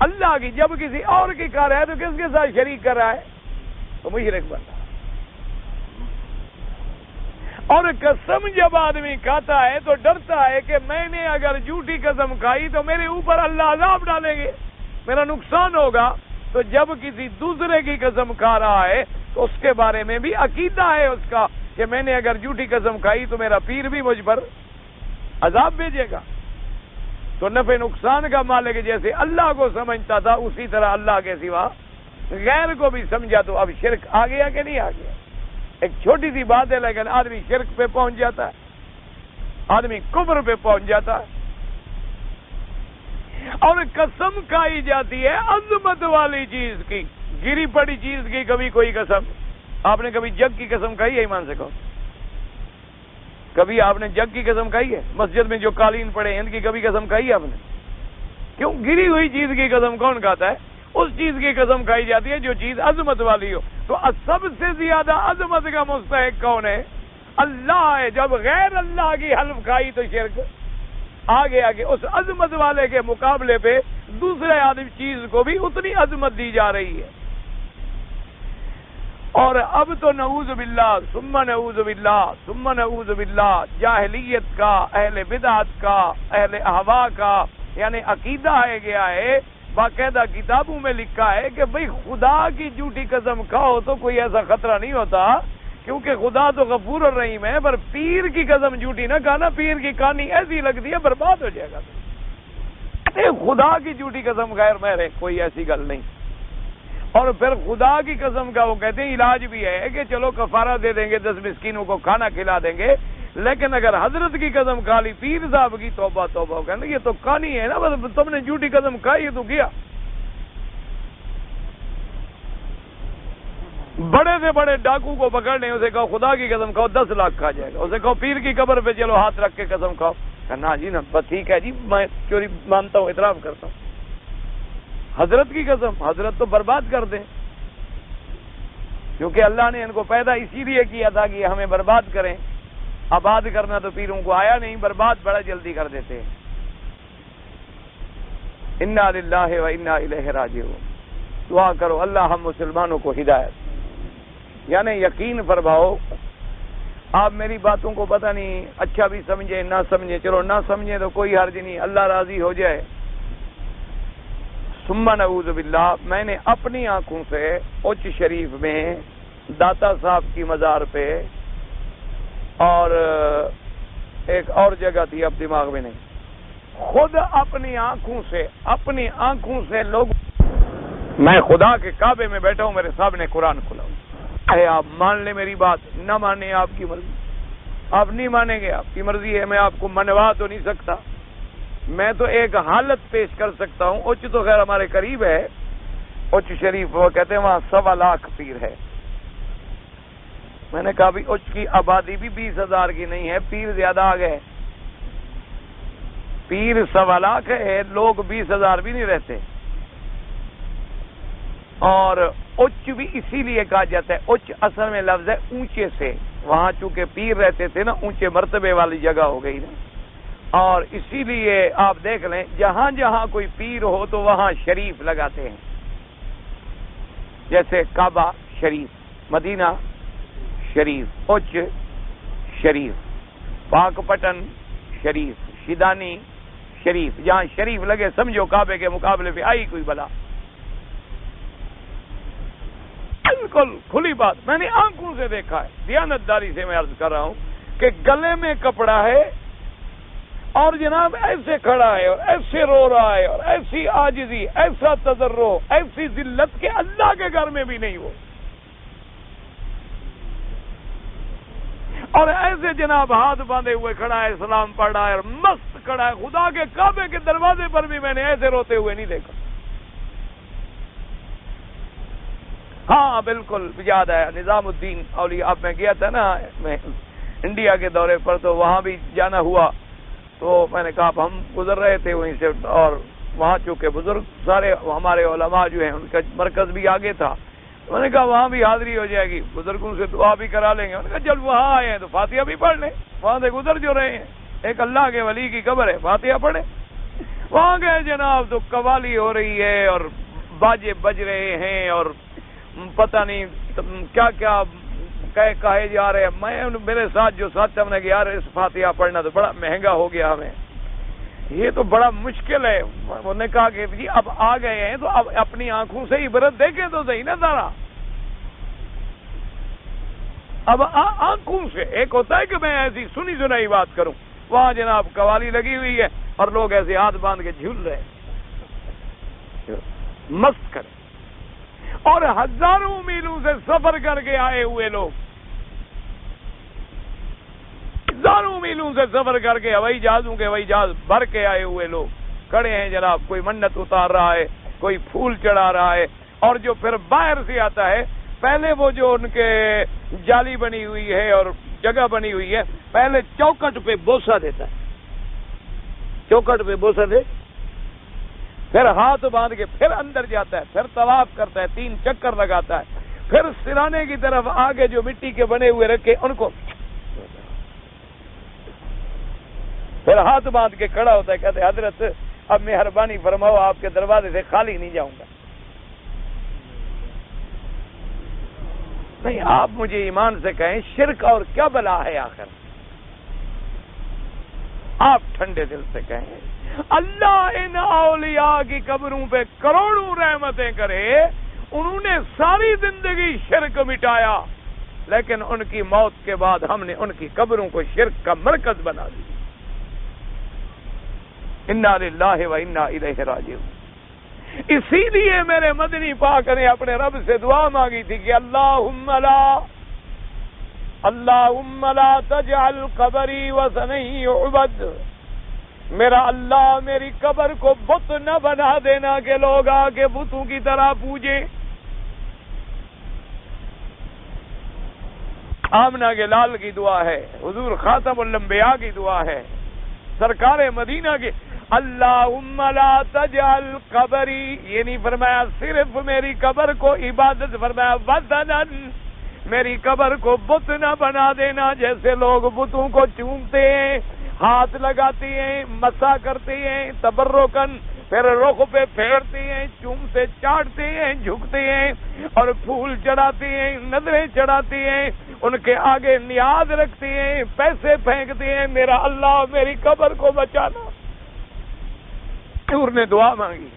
اللہ کی. جب کسی اور کی کھا رہا ہے تو کس کے ساتھ شریک کر رہا ہے؟ تو مشرک بن رہا ہے. اور قسم جب آدمی کھاتا ہے تو ڈرتا ہے کہ میں نے اگر جھوٹی قسم کھائی تو میرے اوپر اللہ عذاب ڈالیں گے, میرا نقصان ہوگا. تو جب کسی دوسرے کی قسم کھا رہا ہے تو اس کے بارے میں بھی عقیدہ ہے اس کا کہ میں نے اگر جھوٹی قسم کھائی تو میرا پیر بھی مجھ پر عذاب بھیجے گا. تو نفع نقصان کا مالک جیسے اللہ کو سمجھتا تھا, اسی طرح اللہ کے سوا غیر کو بھی سمجھا. تو اب شرک آ گیا کہ نہیں آ گیا؟ ایک چھوٹی سی بات ہے, لیکن آدمی شرک پہ پہنچ جاتا ہے, آدمی کفر پہ پہنچ جاتا ہے. اور قسم کھائی جاتی ہے عظمت والی چیز کی, گری پڑی چیز کی. کبھی کوئی قسم, آپ نے کبھی جگ کی قسم کھائی ہے؟ ایمان سے کہو, کبھی آپ نے جگ کی قسم کھائی ہے؟ مسجد میں جو قالین پڑے ہیں ان کی کبھی قسم کھائی ہے آپ نے؟ کیوں؟ گری ہوئی چیز کی قسم کون کھاتا ہے؟ اس چیز کی قسم کھائی جاتی ہے جو چیز عظمت والی ہو. تو سب سے زیادہ عظمت کا مستحق کون ہے؟ اللہ ہے. جب غیر اللہ کی حلف کھائی تو شرک. آگے آگے اس عظمت والے کے مقابلے پہ دوسرے آدمی چیز کو بھی اتنی عظمت دی جا رہی ہے. اور اب تو نعوذ باللہ ثم نعوذ باللہ ثم نعوذ باللہ جاہلیت کا، اہل بدعت کا، اہل اہوا کا یعنی عقیدہ ہے گیا ہے. باقاعدہ کتابوں میں لکھا ہے کہ بھئی خدا کی جھوٹی قسم کھاؤ تو کوئی ایسا خطرہ نہیں ہوتا، کیونکہ خدا تو غفور الرحیم ہے، پر پیر کی قسم جھوٹی نہ کھانا، پیر کی کہانی ایسی لگتی ہے برباد ہو جائے گا. خدا کی جھوٹی قسم غیر میرے کوئی ایسی گل نہیں. اور پھر خدا کی قسم کا وہ کہتے ہیں علاج بھی ہے کہ چلو کفارہ دے دیں گے، 10 مسکینوں کو کھانا کھلا دیں گے، لیکن اگر حضرت کی قسم کھا لی، پیر صاحب کی، توبہ توبہ، کہنا یہ تو کہانی ہے نا، بس تم نے جھوٹی قسم کھائی تو کیا. بڑے سے بڑے ڈاکو کو پکڑ لیں، اسے کہو خدا کی قسم کھاؤ 10 لاکھ کھا جائے گا. اسے کہو پیر کی قبر پہ چلو ہاتھ رکھ کے قسم کھاؤ، کہنا جی نا بس ٹھیک ہے جی میں چوری مانتا ہوں، اعتراف کرتا ہوں. حضرت کی قسم، حضرت تو برباد کر دیں، کیونکہ اللہ نے ان کو پیدا اسی لیے کیا تھا کہ ہمیں برباد کریں. آباد کرنا تو پیروں کو آیا نہیں، برباد بڑا جلدی کر دیتے ہیں. انا للہ و انا الیہ راجعون. دعا کرو اللہ ہم مسلمانوں کو ہدایت، یعنی یقین فرماؤ. آپ میری باتوں کو پتہ نہیں اچھا بھی سمجھیں نہ سمجھیں، چلو نہ سمجھیں تو کوئی حرج نہیں، اللہ راضی ہو جائے. ثم نعوذ باللہ میں نے اپنی آنکھوں سے اچ شریف میں داتا صاحب کی مزار پہ اور ایک اور جگہ تھی اب دماغ میں نہیں، خود اپنی آنکھوں سے لوگ، میں خدا کے کعبے میں بیٹھا ہوں، میرے سامنے قرآن کھلا ہوں. آپ مان لیں میری بات، نہ مانیں آپ کی مرضی. آپ نہیں مانیں گے، آپ کی مرضی ہے، میں آپ کو منوا تو نہیں سکتا. میں تو ایک حالت پیش کر سکتا ہوں. اچ تو خیر ہمارے قریب ہے، اچ شریف، وہ کہتے ہیں وہاں 1.25 لاکھ پیر ہے. میں نے کہا بھی اچ کی آبادی بھی 20,000 کی نہیں ہے، پیر زیادہ آ گئے. پیر 1.25 لاکھ ہے، لوگ 20,000 بھی نہیں رہتے. اور اچ بھی اسی لیے کہا جاتا ہے، اچ اصل میں لفظ ہے اونچے سے، وہاں چونکہ پیر رہتے تھے نا، اونچے مرتبے والی جگہ ہو گئی نا. اور اسی لیے آپ دیکھ لیں جہاں جہاں کوئی پیر ہو تو وہاں شریف لگاتے ہیں، جیسے کعبہ شریف، مدینہ شریف، اچ شریف، پاک پٹن شریف، شیدانی شریف. جہاں شریف لگے سمجھو کعبے کے مقابلے پہ آئی کوئی بلا. بالکل کھلی بات، میں نے آنکھوں سے دیکھا ہے. دیانتداری سے میں عرض کر رہا ہوں کہ گلے میں کپڑا ہے اور جناب ایسے کھڑا ہے اور ایسے رو رہا ہے اور ایسی عاجزی، ایسا تضرع، ایسی ذلت کہ اللہ کے گھر میں بھی نہیں ہو. اور ایسے جناب ہاتھ باندھے ہوئے کھڑا ہے، سلام پڑھ رہا ہے اور مست کھڑا ہے. خدا کے کعبے کے دروازے پر بھی میں نے ایسے روتے ہوئے نہیں دیکھا. ہاں بالکل یاد ہے نظام الدین اولیاء. اب میں گیا تھا نا میں انڈیا کے دورے پر، تو وہاں بھی جانا ہوا. تو میں نے کہا ہم گزر رہے تھے وہیں سے، اور وہاں چونکہ بزرگ سارے ہمارے علماء جو ہیں ان کا مرکز بھی آگے تھا. میں نے کہا وہاں بھی حاضری ہو جائے گی، بزرگوں سے دعا بھی کرا لیں گے. انہوں نے کہا جب وہاں آئے ہیں تو فاتحہ بھی پڑھ لیں، وہاں سے گزر جو رہے ہیں، ایک اللہ کے ولی کی قبر ہے، فاتحہ پڑھیں. وہاں گئے جناب تو قوالی ہو رہی ہے اور باجے بج رہے ہیں اور پتہ نہیں کیا کیا کہے جا رہے ہیں. میں میرے ساتھ جو ساتھ ہم نے کہا یار اس فاتحہ پڑھنا تو بڑا مہنگا ہو گیا ہمیں، یہ تو بڑا مشکل ہے. انہوں نے کہا کہ جی اب آ گئے ہیں تو اب اپنی آنکھوں سے عبرت دیکھیں تو صحیح نا سارا. اب آنکھوں سے، ایک ہوتا ہے کہ میں ایسی سنی سنائی بات کروں، وہاں جناب قوالی لگی ہوئی ہے اور لوگ ایسے ہاتھ باندھ کے جھول رہے ہیں، مست کریں. اور ہزاروں میلوں سے سفر کر کے آئے ہوئے لوگ، ہزاروں میلوں سے سفر کر کے ہوائی جہازوں کے ہوائی جہاز بھر کے آئے ہوئے لوگ کھڑے ہیں جناب. کوئی منت اتار رہا ہے، کوئی پھول چڑھا رہا ہے. اور جو پھر باہر سے آتا ہے، پہلے وہ جو ان کے جالی بنی ہوئی ہے اور جگہ بنی ہوئی ہے، پہلے چوکٹ پہ بوسہ دیتا ہے، چوکٹ پہ بوسہ دے، پھر ہاتھ باندھ کے پھر اندر جاتا ہے، پھر طواف کرتا ہے، 3 چکر لگاتا ہے، پھر سرانے کی طرف آگے جو مٹی کے بنے ہوئے رکھے ان کو، پھر پھر ہاتھ باندھ کے کھڑا ہوتا ہے، کہتے حضرت اب مہربانی فرماؤ، آپ کے دروازے سے خالی نہیں جاؤں گا۔ نہیں، آپ مجھے ایمان سے کہیں شرک اور کیا بلا ہے آخر؟ آپ ٹھنڈے دل سے کہیں اللہ ان اولیاء کی قبروں پہ کروڑوں رحمتیں کرے، انہوں نے ساری زندگی شرک مٹایا، لیکن ان کی موت کے بعد ہم نے ان کی قبروں کو شرک کا مرکز بنا دیا۔ انا للہ و انا الیہ راجعون۔ اسی لیے میرے مدنی پاک نے اپنے رب سے دعا مانگی تھی کہ اللہم لا تجعل قبری وثنا یعبد، میرا اللہ میری قبر کو بت نہ بنا دینا کہ لوگ آ کے بتوں کی طرح پوجیں۔ آمنہ کے لال کی دعا ہے، حضور خاتم الانبیاء کی دعا ہے، سرکار مدینہ کی اللہم لا تجعل قبری، یہ نہیں فرمایا صرف میری قبر کو عبادت، فرمایا وثنا، میری قبر کو بت نہ بنا دینا، جیسے لوگ بتوں کو چومتے ہیں، ہاتھ لگاتے ہیں، مسا کرتے ہیں تبرکن، پھر رخ پہ پھیرتے ہیں، چومتے چاٹتے ہیں، جھکتے ہیں اور پھول چڑھاتے ہیں، نظریں چڑھاتے ہیں، ان کے آگے نیاز رکھتے ہیں، پیسے پھینکتے ہیں، میرا اللہ میری قبر کو بچانا۔ حضور نے دعا مانگی،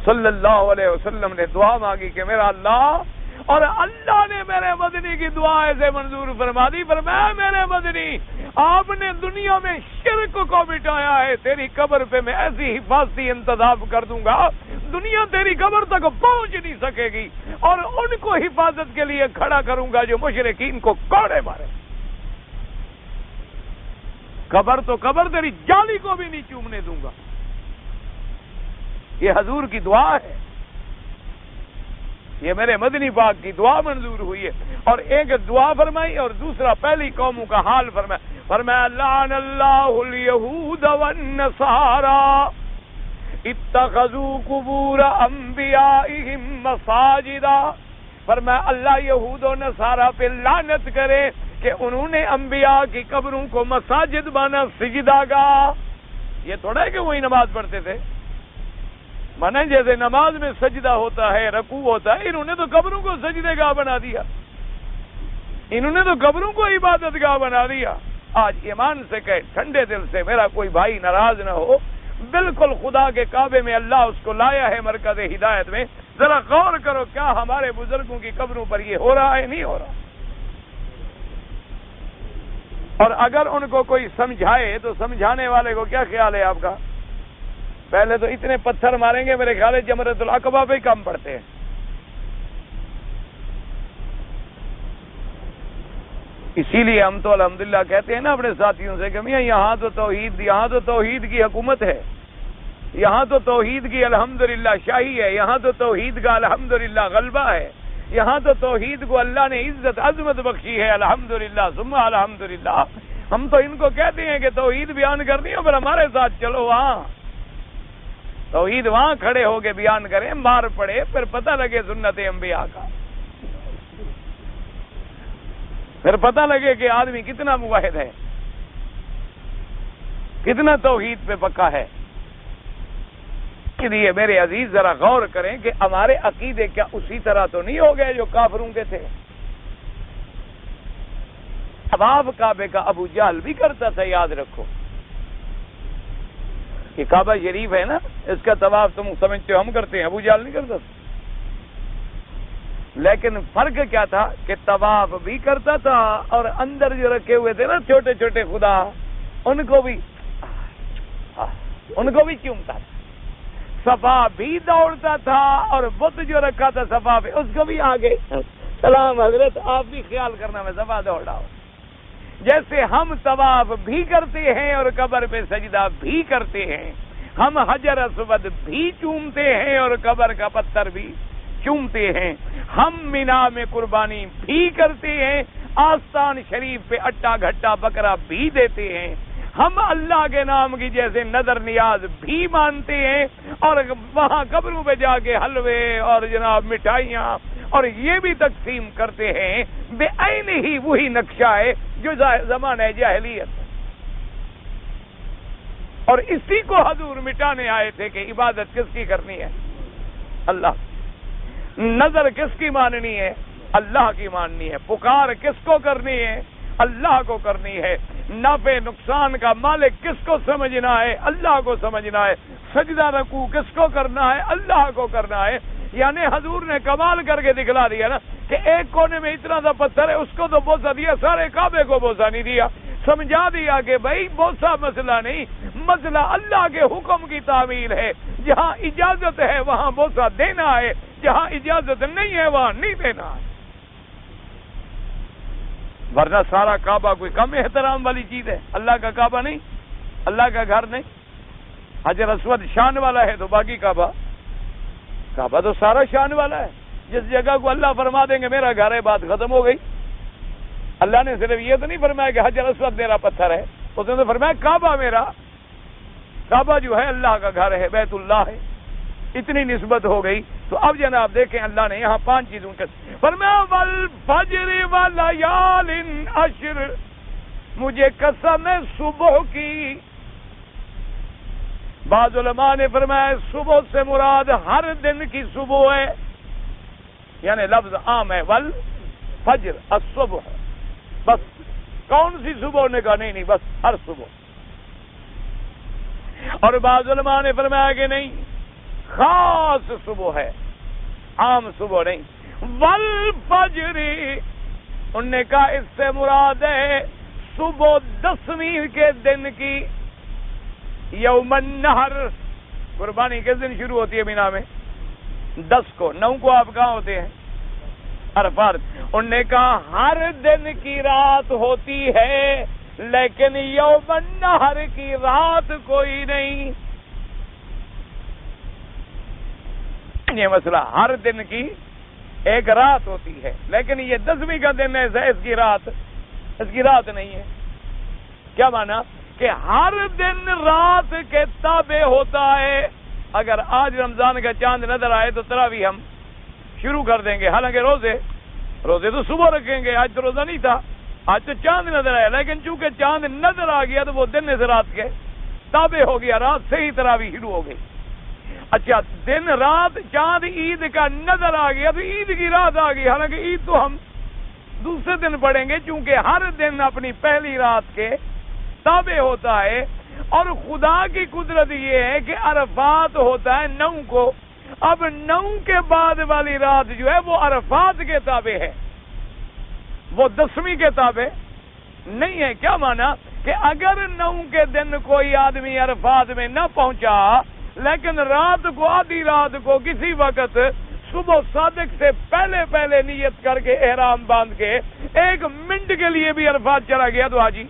صلی اللہ علیہ وسلم نے دعا مانگی کہ میرا اللہ، اور اللہ نے میرے مدنی کی دعا ایسے منظور فرما دی، فرمایا میرے مدنی آپ نے دنیا میں شرک کو مٹایا ہے، تیری قبر پہ میں ایسی حفاظتی انتظام کر دوں گا دنیا تیری قبر تک پہنچ نہیں سکے گی، اور ان کو حفاظت کے لیے کھڑا کروں گا جو مشرکین کو کوڑے مارے۔ قبر تو قبر، تیری جالی کو بھی نہیں چومنے دوں گا۔ یہ حضور کی دعا ہے، یہ میرے مدنی پاک کی دعا منظور ہوئی ہے۔ اور ایک دعا فرمائی اور دوسرا پہلی قوموں کا حال فرمایا، فرمایا لعن اللہ الیہود والنصارى اتخذوا قبور انبیائہم مساجدا، فرمایا اللہ یہود و نصارہ پہ لعنت کرے کہ انہوں نے انبیاء کی قبروں کو مساجد بنا، سجدہ گاہ۔ یہ تھوڑا ہے کہ وہی نماز پڑھتے تھے، مانا جیسے نماز میں سجدہ ہوتا ہے، رکوع ہوتا ہے، انہوں نے تو قبروں کو سجدہ گاہ بنا دیا، انہوں نے تو قبروں کو عبادت گاہ بنا دیا۔ آج ایمان سے کہے ٹھنڈے دل سے، میرا کوئی بھائی ناراض نہ ہو، بالکل خدا کے کعبے میں اللہ اس کو لایا ہے مرکز ہدایت میں، ذرا غور کرو کیا ہمارے بزرگوں کی قبروں پر یہ ہو رہا ہے؟ نہیں ہو رہا۔ اور اگر ان کو کوئی سمجھائے تو سمجھانے والے کو کیا خیال ہے آپ کا؟ پہلے تو اتنے پتھر ماریں گے، میرے خیال ہے جمرۃ العقبہ پہ ہی کم پڑتے ہیں۔ اسی لیے ہم تو الحمدللہ کہتے ہیں نا اپنے ساتھیوں سے کہ میاں یہاں تو توحید کی حکومت ہے، یہاں تو توحید کی الحمدللہ شاہی ہے، یہاں تو توحید کا الحمدللہ غلبہ ہے، یہاں تو توحید کو اللہ نے عزت عظمت بخشی ہے، الحمدللہ ثم الحمدللہ۔ ہم تو ان کو کہتے ہیں کہ توحید بیان کرنی ہو پر ہمارے ساتھ چلو، وہاں توحید وہاں کھڑے ہو کے بیان کریں، مار پڑے پھر پتہ لگے سنت انبیاء کا، پھر پتہ لگے کہ آدمی کتنا موحد ہے، کتنا توحید پہ پکا ہے۔ اس لیے میرے عزیز ذرا غور کریں کہ ہمارے عقیدے کیا اسی طرح تو نہیں ہو گئے جو کافروں کے تھے؟ طواف کعبے کا ابو جہل بھی کرتا تھا، یاد رکھو کہ کعبہ شریف ہے نا، اس کا طواف تم سمجھتے ہو ہم کرتے ہیں، ابو جہل نہیں کرتا تھا۔ لیکن فرق کیا تھا کہ طواف بھی کرتا تھا اور اندر جو رکھے ہوئے تھے نا چھوٹے چھوٹے خدا، ان کو بھی چومتا تھا، صفا بھی دوڑتا تھا، اور بت جو رکھا تھا صفا پہ اس کو بھی آگے سلام حضرت آپ بھی خیال کرنا میں صفا دوڑ رہا ہوں۔ جیسے ہم طواف بھی کرتے ہیں اور قبر پہ سجدہ بھی کرتے ہیں، ہم حجر اسود بھی چومتے ہیں اور قبر کا پتھر بھی چومتے ہیں، ہم مینا میں قربانی بھی کرتے ہیں، آستان شریف پہ اٹا گھٹا بکرا بھی دیتے ہیں، ہم اللہ کے نام کی جیسے نظر نیاز بھی مانتے ہیں، اور وہاں قبروں پہ جا کے حلوے اور جناب مٹھائیاں اور یہ بھی تقسیم کرتے ہیں بے عین ہی وہی نقشہ ہے جو زمانہ جاہلیت ہے، اور اسی کو حضور مٹانے آئے تھے کہ عبادت کس کی کرنی ہے؟ اللہ، نظر کس کی ماننی ہے؟ اللہ کی ماننی ہے، پکار کس کو کرنی ہے؟ اللہ کو کرنی ہے، نفع نقصان کا مالک کس کو سمجھنا ہے؟ اللہ کو سمجھنا ہے، سجدہ رکوع کس کو کرنا ہے؟ اللہ کو کرنا ہے۔ یعنی حضور نے کمال کر کے دکھلا دیا نا کہ ایک کونے میں اتنا سا پتھر ہے، اس کو تو بوسہ دیا، سارے کعبے کو بوسہ نہیں دیا، سمجھا دیا کہ بھائی بوسہ مسئلہ نہیں، مسئلہ اللہ کے حکم کی تعمیل ہے، جہاں اجازت ہے وہاں بوسہ دینا ہے، جہاں اجازت نہیں ہے وہاں نہیں دینا ہے، ورنہ سارا کعبہ کوئی کم احترام والی چیز ہے؟ اللہ کا کعبہ نہیں، اللہ کا گھر نہیں، حجر اسود شان والا ہے تو باقی کعبہ تو سارا شان والا ہے۔ جس جگہ کو اللہ فرما دیں گے میرا گھر ہے، بات ختم ہو گئی۔ اللہ نے صرف یہ تو نہیں فرمایا کہ حجر اسود میرا پتھر ہے، اس نے تو فرمایا کعبہ میرا، کعبہ جو ہے اللہ کا گھر ہے، بیت اللہ ہے، اتنی نسبت ہو گئی۔ تو اب جناب دیکھیں اللہ نے یہاں 5 چیزوں کے فرمایا والفجر ولیال عشر، مجھے قسم ہے صبح کی۔ بعض علماء نے فرمایا صبح سے مراد ہر دن کی صبح ہے، یعنی لفظ عام ہے، والفجر الصبح، بس کون سی صبح نے کہا نہیں بس ہر صبح۔ اور بعض علماء نے فرمایا کہ نہیں، خاص صبح ہے، عام صبح نہیں۔ والفجر، انہوں نے کہا اس سے مراد ہے صبح 10ویں کے دن کی، یوم النحر، قربانی کس دن شروع ہوتی ہے مینا میں؟ 10 کو، 9 کو آپ کہاں ہوتے ہیں؟ عرفات۔ انہوں نے کہا ہر دن کی رات ہوتی ہے لیکن یوم النحر کی رات کوئی نہیں۔ یہ مسئلہ ہر دن کی ایک رات ہوتی ہے لیکن یہ 10ویں کا دن ہے، اس کی رات نہیں ہے۔ کیا مانا؟ کہ ہر دن رات کے تابع ہوتا ہے۔ اگر آج رمضان کا چاند نظر آئے تو تراویح ہم شروع کر دیں گے، حالانکہ روزے تو صبح رکھیں گے، آج تو روزہ نہیں تھا، آج تو چاند نظر آیا، لیکن چونکہ چاند نظر آ گیا تو وہ دن اس رات کے تابع ہو گیا، رات سے ہی تراویح شروع ہو گئی۔ اچھا، دن رات چاند عید کا نظر آ گیا تو عید کی رات آ گئی، حالانکہ عید تو ہم دوسرے دن پڑھیں گے، چونکہ ہر دن اپنی پہلی رات کے تابع ہوتا ہے۔ اور خدا کی قدرت یہ ہے کہ عرفات ہوتا ہے 9 کو، اب 9 کے بعد والی رات جو ہے وہ عرفات کے تابع ہے، وہ 10ویں کے تابع نہیں ہے۔ کیا مانا؟ کہ اگر 9 کے دن کوئی آدمی عرفات میں نہ پہنچا لیکن رات کو، آدھی رات کو کسی وقت صبح صادق سے پہلے نیت کر کے احرام باندھ کے 1 منٹ کے لیے بھی عرفات چلا گیا تو حاجی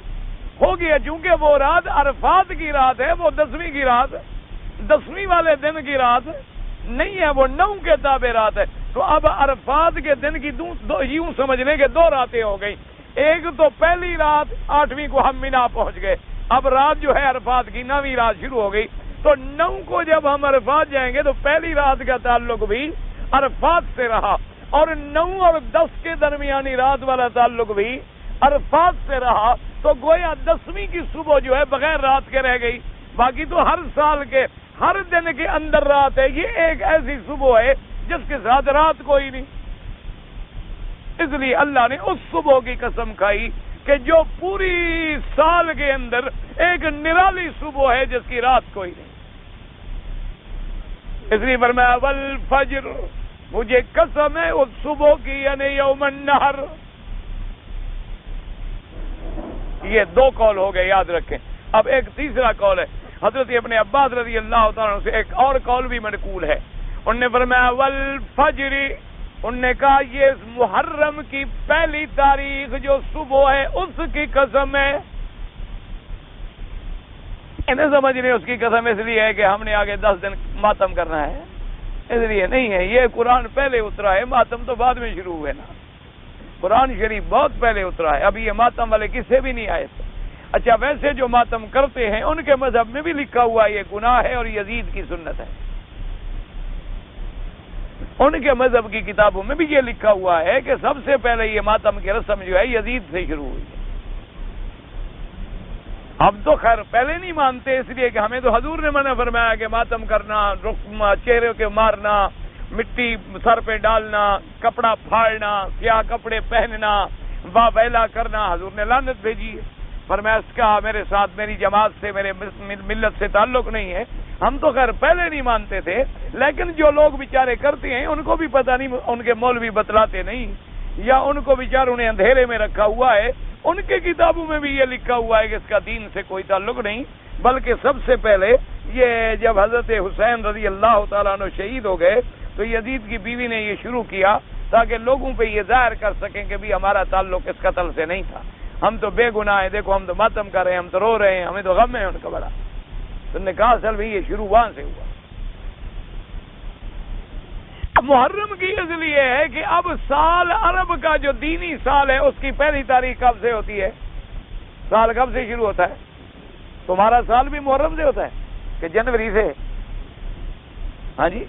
ہو گیا، چونکہ وہ رات عرفات کی رات ہے، وہ 10ویں کی رات، 10ویں والے دن کی رات نہیں ہے، وہ 9 کے تابع رات ہے۔ تو اب عرفات کے دن کی یوں سمجھ لیں کہ 2 راتیں ہو گئی، ایک تو پہلی رات 8ویں کو ہم مینا پہنچ گئے، اب رات جو ہے عرفات کی 9ویں رات شروع ہو گئی، تو 9 کو جب ہم عرفات جائیں گے تو پہلی رات کا تعلق بھی عرفات سے رہا، اور 9 اور 10 کے درمیانی رات والا تعلق بھی عرفات سے رہا، تو گویا 10ویں کی صبح جو ہے بغیر رات کے رہ گئی۔ باقی تو ہر سال کے ہر دن کے اندر رات ہے، یہ ایک ایسی صبح ہے جس کے ساتھ رات کوئی نہیں۔ اس لیے اللہ نے اس صبح کی قسم کھائی کہ جو پوری سال کے اندر ایک نرالی صبح ہے جس کی رات کوئی نہیں۔ اس لیے فرمایا والفجر، مجھے قسم ہے اس صبح کی، یعنی یوم النحر۔ یہ 2 قول ہو گئے، یاد رکھیں۔ اب ایک تیسرا قول ہے، حضرت ابن عباس رضی اللہ تعالیٰ عنہ سے ایک اور قول بھی منقول ہے، انہوں نے فرمایا والفجر، انہوں نے کہا یہ محرم کی پہلی تاریخ جو صبح ہے اس کی قسم ہے۔ انہیں سمجھ نہیں اس کی قسم اس لیے ہے کہ ہم نے آگے 10 دن ماتم کرنا ہے، اس لیے نہیں ہے، یہ قرآن پہلے اترا ہے، ماتم تو بعد میں شروع ہوئے نا، قرآن شریف بہت پہلے اترا ہے، ابھی یہ ماتم والے قصے بھی نہیں آئے تھے۔ اچھا، ویسے جو ماتم کرتے ہیں ان کے مذہب میں بھی لکھا ہوا یہ گناہ ہے اور یزید کی سنت ہے۔ ان کے مذہب کی کتابوں میں بھی یہ لکھا ہوا ہے کہ سب سے پہلے یہ ماتم کی رسم جو ہے یزید سے شروع ہوئی ہے. اب تو خیر پہلے نہیں مانتے اس لیے کہ ہمیں تو حضور نے منع فرمایا کہ ماتم کرنا، چہرے کے مارنا، مٹی سر پہ ڈالنا، کپڑا پھاڑنا، سیاہ کپڑے پہننا، واویلا کرنا، حضور نے لعنت بھیجی ہے. فرمایا اس کا میرے ساتھ، میری جماعت سے، میرے ملت سے تعلق نہیں ہے. ہم تو خیر پہلے نہیں مانتے تھے، لیکن جو لوگ بیچارے کرتے ہیں ان کو بھی پتہ نہیں، ان کے مولوی بتلاتے نہیں، یا ان کو بیچاروں نے اندھیرے میں رکھا ہوا ہے. ان کے کتابوں میں بھی یہ لکھا ہوا ہے کہ اس کا دین سے کوئی تعلق نہیں، بلکہ سب سے پہلے یہ جب حضرت حسین رضی اللہ تعالیٰ عنہ شہید ہو گئے تو یزید کی بیوی نے یہ شروع کیا تاکہ لوگوں پہ یہ ظاہر کر سکیں کہ بھی ہمارا تعلق اس قتل سے نہیں تھا، ہم تو بے گناہ ہیں، دیکھو ہم تو ماتم کر رہے ہیں، ہم تو رو رہے ہیں، ہمیں تو غم ہے ان کا بڑا. تو نے کہا اصل بھی یہ شروع وہاں سے ہوا. محرم کی اس لیے ہے کہ اب سال عرب کا جو دینی سال ہے اس کی پہلی تاریخ کب سے ہوتی ہے؟ سال کب سے شروع ہوتا ہے؟ تمہارا سال بھی محرم سے ہوتا ہے کہ جنوری سے؟ ہاں جی،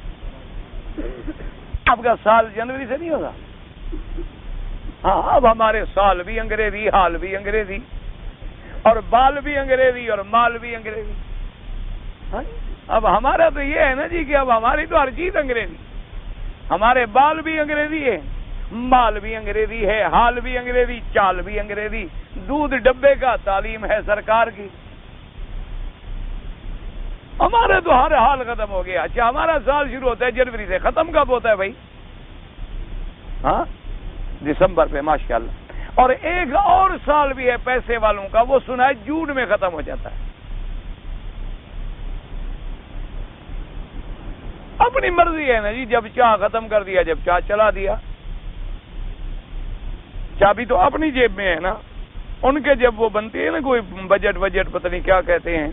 اب کا سال جنوری سے نہیں ہوگا. ہاں اب ہمارے سال بھی انگریزی، حال بھی انگریزی، اور بال بھی انگریزی، اور مال بھی انگریزی. ہاں جی، اب ہمارا تو یہ ہے نا جی کہ اب ہماری تو ہر چیز انگریزی. ہمارے بال بھی انگریزی ہے، مال بھی انگریزی ہے، حال بھی انگریزی، چال بھی انگریزی، دودھ ڈبے کا، تعلیم ہے سرکار کی. ہمارے تو ہر حال ختم ہو گیا. اچھا ہمارا سال شروع ہوتا ہے جنوری سے، ختم کب ہوتا ہے بھائی؟ ہاں دسمبر پہ، ماشاءاللہ. اور ایک اور سال بھی ہے پیسے والوں کا، وہ سنا ہے جون میں ختم ہو جاتا ہے. اپنی مرضی ہے نا جی، جب چاہ ختم کر دیا، جب چاہ چلا دیا. چابی تو اپنی جیب میں ہے نا. ان کے جب وہ بنتی ہے نا کوئی بجٹ پتہ نہیں کیا کہتے ہیں،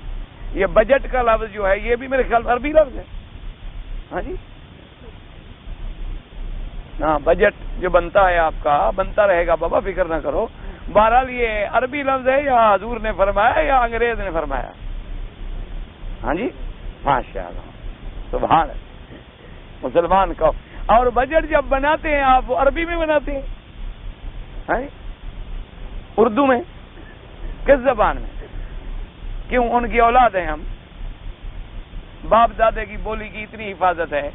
یہ بجٹ کا لفظ جو ہے یہ بھی میرے خیال عربی لفظ ہے. ہاں جی، ہاں بجٹ جو بنتا ہے آپ کا بنتا رہے گا بابا، فکر نہ کرو. بہرحال یہ عربی لفظ ہے یا حضور نے فرمایا یا انگریز نے فرمایا؟ ہاں جی، ماشاء اللہ، سبحان اللہ. مسلمان کو. اور بجٹ جب بناتے ہیں آپ وہ عربی میں بناتے ہیں، اردو میں، کس زبان میں؟ کیوں؟ ان کی اولاد ہیں ہم، باپ دادے کی بولی کی اتنی حفاظت ہے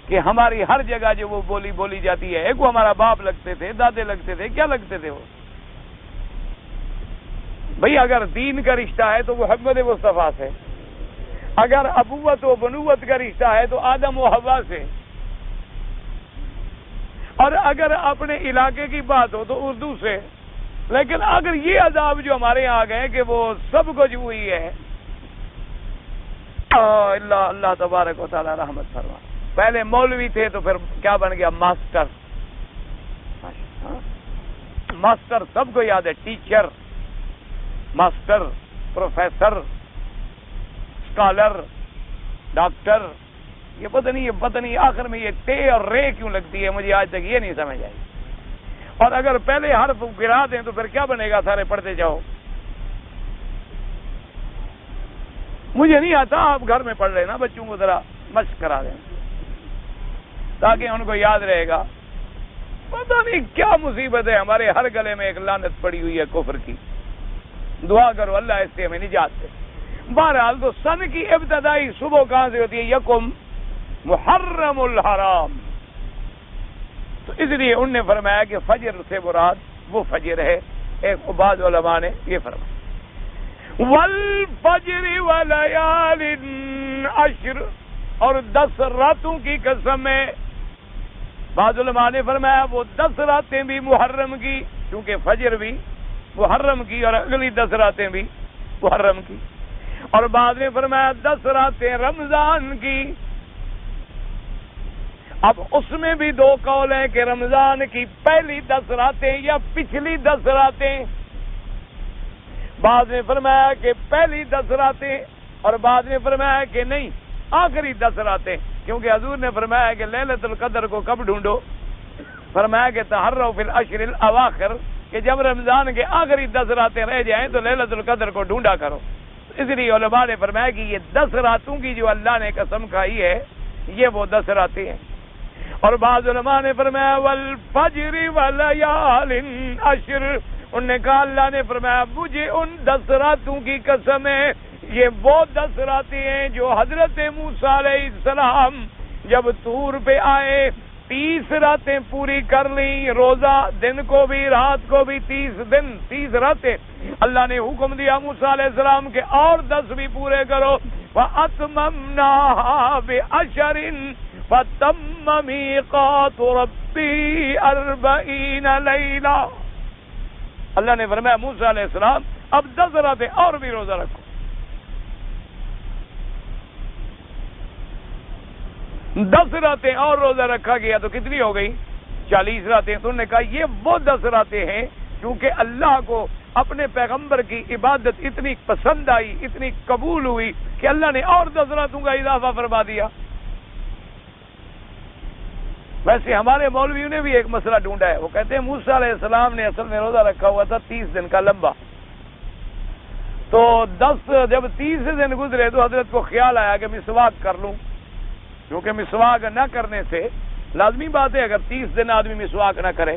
کہ ہماری ہر جگہ جو وہ بولی بولی جاتی ہے. ایک وہ ہمارا باپ لگتے تھے، دادے لگتے تھے، کیا لگتے تھے وہ بھئی؟ اگر دین کا رشتہ ہے تو وہ محمد مصطفیٰ سے، اگر ابوت و بنوت کا رشتہ ہے تو آدم و حوا سے، اور اگر اپنے علاقے کی بات ہو تو اردو سے. لیکن اگر یہ عذاب جو ہمارے یہاں آ گئے کہ وہ سب کچھ ہوئی ہے، اللہ تبارک و تعالی رحمت فرما. پہلے مولوی تھے تو پھر کیا بن گیا؟ ماسٹر. ماسٹر سب کو یاد ہے، teacher, master, professor, scholar, doctor. یہ پتہ نہیں آخر میں یہ ٹے اور رے کیوں لگتی ہے، مجھے آج تک یہ نہیں سمجھ آئی. اور اگر پہلے حرف گرا دیں تو پھر کیا بنے گا؟ سارے پڑھتے جاؤ. مجھے نہیں آتا، آپ گھر میں پڑھ رہے نا، بچوں کو ذرا مشق کرا دیں تاکہ ان کو یاد رہے گا. پتہ نہیں کیا مصیبت ہے، ہمارے ہر گلے میں ایک لعنت پڑی ہوئی ہے کفر کی. دعا کرو اللہ اس سے ہمیں نجات دے. بہرحال تو سن کی ابتدائی صبح کہاں سے ہوتی ہے؟ یکم محرم الحرام. تو اس لیے ان نے فرمایا کہ فجر سے مراد وہ فجر ہے. ایک بعض علماء نے یہ فرمایا والفجر ولیال عشر، اور 10 راتوں کی قسم ہے. بعض علماء نے فرمایا وہ 10 راتیں بھی محرم کی، کیونکہ فجر بھی محرم کی اور اگلی 10 راتیں بھی محرم کی. اور بعض نے فرمایا 10 راتیں رمضان کی. اب اس میں بھی 2 قول ہیں کہ رمضان کی پہلی 10 راتیں یا پچھلی 10 راتیں. بعض نے فرمایا کہ پہلی 10 راتیں، اور بعض نے فرمایا کہ نہیں آخری 10 راتیں، کیونکہ حضور نے فرمایا کہ لیلۃ القدر کو کب ڈھونڈو؟ فرمایا کہ تحروا فی العشر الاواخر، کہ جب رمضان کے آخری 10 راتیں رہ جائیں تو لیلۃ القدر کو ڈھونڈا کرو. اس لیے علماء نے فرمایا کہ یہ 10 راتوں کی جو اللہ نے قسم کھائی ہے یہ وہ 10 راتیں ہیں. اور بعض علماء نے فرمایا والفجر ولیال عشر، انہوں نے کہا اللہ نے فرمایا مجھے ان 10 راتوں کی قسم ہے، یہ وہ 10 راتیں ہیں جو حضرت موسیٰ علیہ السلام جب طور پہ آئے 30 راتیں پوری کر لیں، روزہ دن کو بھی رات کو بھی 30 دن 30 راتیں، اللہ نے حکم دیا موسیٰ علیہ السلام کے اور 10 بھی پورے کرو، وَأَتْمَمْنَاهَا بِعَشَرٍ فَتَمَّ مِيقَاتُ رَبِّي 40 لَيْلَةً۔ اللہ نے فرمایا موسیٰ علیہ السلام اب 10 راتیں اور بھی روزہ رکھو۔ 10 راتیں اور روزہ رکھا گیا تو کتنی ہو گئی؟ 40 راتیں۔ تو انہوں نے کہا یہ وہ 10 راتیں ہیں کیونکہ اللہ کو اپنے پیغمبر کی عبادت اتنی پسند آئی، اتنی قبول ہوئی کہ اللہ نے اور 10 راتوں کا اضافہ فرما دیا۔ ویسے ہمارے مولویوں نے بھی ایک مسئلہ ڈھونڈا ہے، وہ کہتے ہیں موسیٰ علیہ السلام نے اصل میں روزہ رکھا ہوا تھا 30 دن کا لمبا، تو 10 جب 30 دن گزرے تو حضرت کو خیال آیا کہ مسواک کر لوں، کیونکہ مسواک نہ کرنے سے لازمی بات ہے اگر 30 دن آدمی مسواک نہ کرے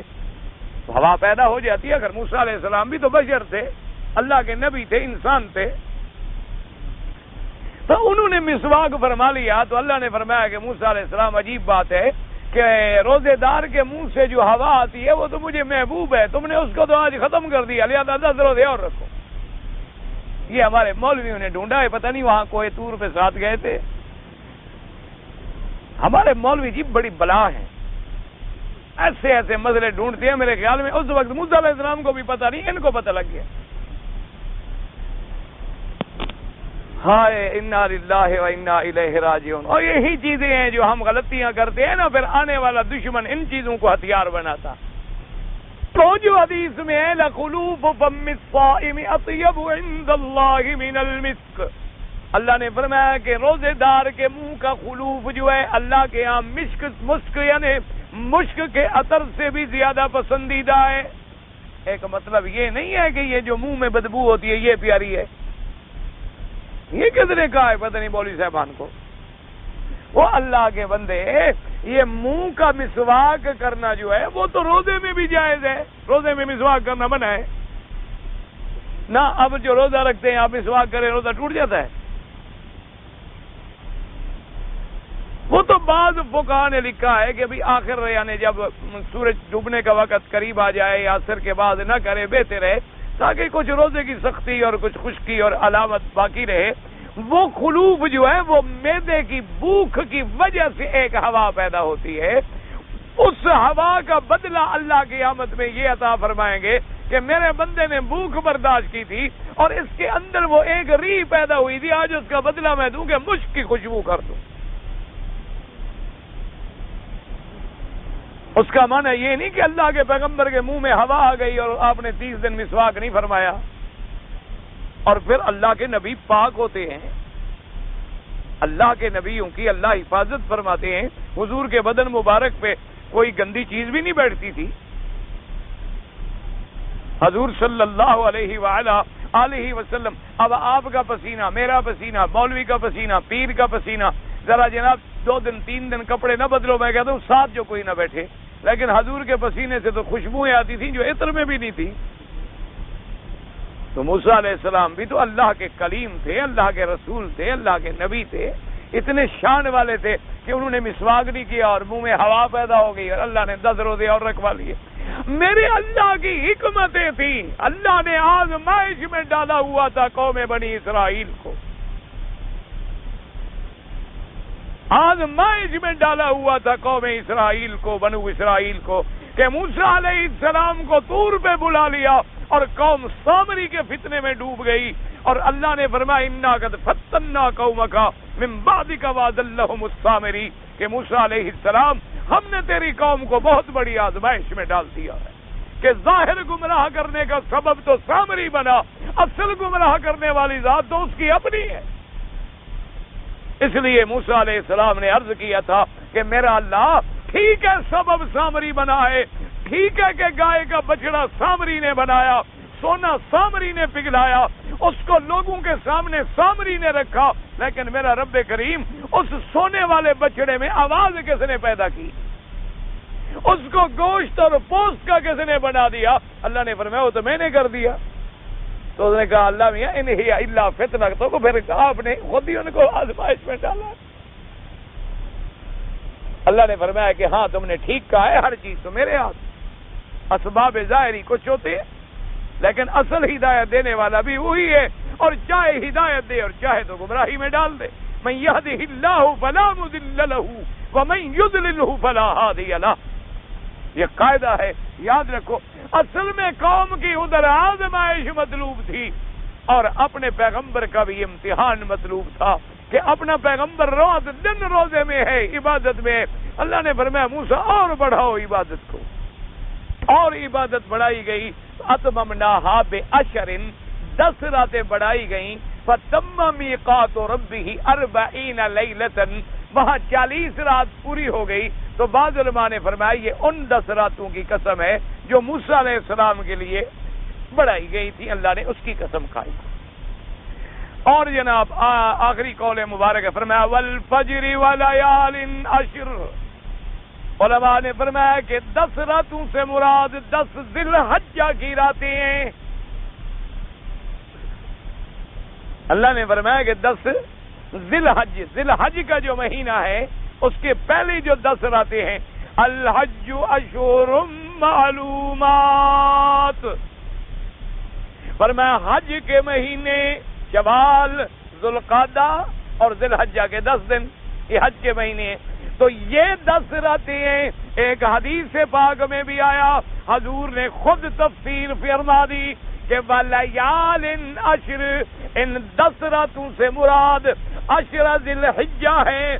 تو ہوا پیدا ہو جاتی ہے۔ اگر موسیٰ علیہ السلام بھی تو بشر تھے، اللہ کے نبی تھے، انسان تھے، تو انہوں نے مسواک فرما لیا۔ تو اللہ نے فرمایا کہ موسیٰ علیہ السلام عجیب بات ہے کہ روزے دار کے منہ سے جو ہوا آتی ہے وہ تو مجھے محبوب ہے، تم نے اس کو تو آج ختم کر دیا، لہذا 10 روزے اور رکھو۔ یہ ہمارے مولویوں نے ڈھونڈا ہے، پتہ نہیں وہاں کوئی طور پہ ساتھ گئے تھے۔ ہمارے مولوی جی بڑی بلا ہیں، ایسے ایسے مسئلے ڈھونڈتے ہیں، میرے خیال میں اس وقت موسیٰ علیہ السلام کو بھی پتہ نہیں، ان کو پتہ لگ گیا۔ ہائے انا للہ و انا الیہ راجعون۔ اور یہی چیزیں ہیں جو ہم غلطیاں کرتے ہیں نا، پھر آنے والا دشمن ان چیزوں کو ہتھیار بناتا۔ تو جو حدیث میں ہے لخلوف فم الصائم اطیب عند اللہ من المسک، اللہ نے فرمایا کہ روزے دار کے منہ کا خلوف جو ہے اللہ کے ہاں مسک یعنی مشک کے عطر سے بھی زیادہ پسندیدہ ہے۔ ایک مطلب یہ نہیں ہے کہ یہ جو منہ میں بدبو ہوتی ہے یہ پیاری ہے، یہ کس نے کہا ہے پتہ نہیں مولوی صاحبان کو۔ وہ اللہ کے بندے، یہ منہ کا مسواک کرنا جو ہے وہ تو روزے میں بھی جائز ہے، روزے میں مسواک کرنا منع ہے نہ۔ اب جو روزہ رکھتے ہیں آپ مسواک کریں روزہ ٹوٹ جاتا ہے؟ وہ تو بعض فقہا نے لکھا ہے کہ بھی آخر یعنی جب سورج ڈوبنے کا وقت قریب آ جائے یا عصر کے بعد نہ کرے بہتر ہے، تاکہ کچھ روزے کی سختی اور کچھ خشکی اور علامت باقی رہے۔ وہ خلوف جو ہے وہ معدے کی بھوک کی وجہ سے ایک ہوا پیدا ہوتی ہے، اس ہوا کا بدلہ اللہ کی قیامت میں یہ عطا فرمائیں گے کہ میرے بندے نے بھوک برداشت کی تھی اور اس کے اندر وہ ایک ری پیدا ہوئی تھی، آج اس کا بدلہ میں دوں کہ مشک کی خوشبو کر دوں۔ اس کا معنی یہ نہیں کہ اللہ کے پیغمبر کے منہ میں ہوا آ گئی اور آپ نے 30 دن مسواک نہیں فرمایا۔ اور پھر اللہ کے نبی پاک ہوتے ہیں، اللہ کے نبیوں کی اللہ حفاظت فرماتے ہیں، حضور کے بدن مبارک پہ کوئی گندی چیز بھی نہیں بیٹھتی تھی۔ حضور صلی اللہ علیہ وآلہ وسلم، اب آپ کا پسینہ، میرا پسینہ، مولوی کا پسینہ، پیر کا پسینہ، ذرا جناب 2 دن 3 دن کپڑے نہ بدلو، میں کہتا ہوں ساتھ جو کوئی نہ بیٹھے، لیکن حضور کے پسینے سے تو خوشبوئیں آتی تھیں جو عطر میں بھی نہیں تھی۔ تو موسیٰ علیہ السلام بھی تو اللہ کے کلیم تھے، اللہ کے رسول تھے، اللہ کے نبی تھے، اتنے شان والے تھے کہ انہوں نے مسواک نہیں کیا اور منہ میں ہوا پیدا ہو گئی اور اللہ نے 10 روزے اور رکھوا لیے۔ میرے اللہ کی حکمتیں تھیں، اللہ نے آزمائش میں ڈالا ہوا تھا قوم بنی اسرائیل کو، آزمائش میں ڈالا ہوا تھا قوم اسرائیل کو، بنو اسرائیل کو، کہ موسیٰ علیہ السلام کو طور پہ بلا لیا اور قوم سامری کے فتنے میں ڈوب گئی، اور اللہ نے فرمایا انا قد فتنا قومک من بعدک واضلهم السامری، کہ موسیٰ علیہ السلام ہم نے تیری قوم کو بہت بڑی آزمائش میں ڈال دیا ہے کہ ظاہر گمراہ کرنے کا سبب تو سامری بنا، اصل گمراہ کرنے والی ذات تو اس کی اپنی ہے۔ اس لیے موسیٰ علیہ السلام نے عرض کیا تھا کہ میرا اللہ ٹھیک ہے سبب سامری بنا ہے، ٹھیک ہے کہ گائے کا بچڑا سامری نے بنایا، سونا سامری نے پگھلایا، اس کو لوگوں کے سامنے سامری نے رکھا، لیکن میرا رب کریم اس سونے والے بچڑے میں آواز کس نے پیدا کی؟ اس کو گوشت اور پوست کا کس نے بنا دیا؟ اللہ نے فرمایا وہ تو میں نے کر دیا۔ تو اس نے کہا اللہ میاں ان ہی الا فتنہ، تو پھر آپ نے خود ہی ان کو آزمائش میں ڈالا۔ اللہ نے فرمایا کہ ہاں تم نے ٹھیک کہا ہے، ہر چیز تو میرے ہاتھ، اسباب ظاہری کچھ ہوتے ہیں لیکن اصل ہدایت دینے والا بھی وہی ہے، اور چاہے ہدایت دے اور چاہے تو گمراہی میں ڈال دے۔ من يهده الله فلا مضل له ومن يضلله فلا هادي له، یہ قاعدہ ہے، یاد رکھو۔ اصل میں قوم کی ادھر آزمائش مطلوب تھی اور اپنے پیغمبر کا بھی امتحان مطلوب تھا کہ اپنا پیغمبر رات دن روزے میں ہے، عبادت میں ہے۔ اللہ نے فرمایا موسیٰ اور بڑھاؤ عبادت کو، اور عبادت بڑھائی گئی۔ اتممناها بعشر، 10 راتیں بڑھائی گئیں۔ فتم میقات ربہ 40 لیلۃ، وہاں 40 رات پوری ہو گئی۔ تو بعض علماء نے فرمایا یہ ان 10 راتوں کی قسم ہے جو موسیٰ علیہ السلام کے لیے بڑھائی گئی تھی، اللہ نے اس کی قسم کھائی۔ اور جناب آخری قول مبارک ہے، فرمایا والفجر ولیال عشر۔ علماء نے فرمایا کہ 10 راتوں سے مراد 10 ذی الحجہ کی راتیں ہیں۔ اللہ نے فرمایا کہ 10 ذی الحج کا جو مہینہ ہے اس کے پہلی جو 10 راتیں ہیں، الحج اشہر معلومات، فرمایا حج کے مہینے شوال، ذوالقعدہ اور ذی الحجہ کے 10 دن، یہ حج کے مہینے ہیں۔ تو یہ 10 راتیں ہیں۔ ایک حدیث پاک میں بھی آیا، حضور نے خود تفسیر فرما دی کہ ولیال عشر، ان 10 راتوں سے مراد 10 ذی الحجہ ہے،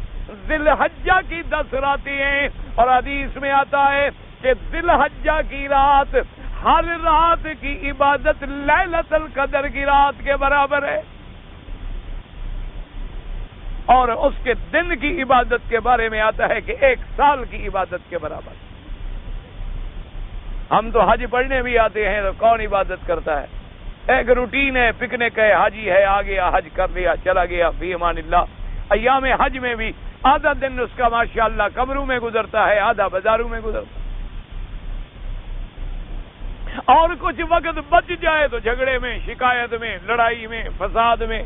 ذی الحجہ کی 10 راتیں ہیں۔ اور حدیث میں آتا ہے کہ ذی الحجہ کی رات ہر رات کی عبادت لیلۃ القدر کی رات کے برابر ہے، اور اس کے دن کی عبادت کے بارے میں آتا ہے کہ 1 سال کی عبادت کے برابر۔ ہم تو حج پڑھنے بھی آتے ہیں تو کون عبادت کرتا ہے؟ ایک روٹین ہے، پکنک ہے، حاجی ہے، آ گیا حج کر لیا چلا گیا فی امان اللہ۔ ایام حج میں بھی آدھا دن اس کا ماشاءاللہ قبروں میں گزرتا ہے، آدھا بازاروں میں گزرتا ہے، اور کچھ وقت بچ جائے تو جھگڑے میں، شکایت میں، لڑائی میں، فساد میں،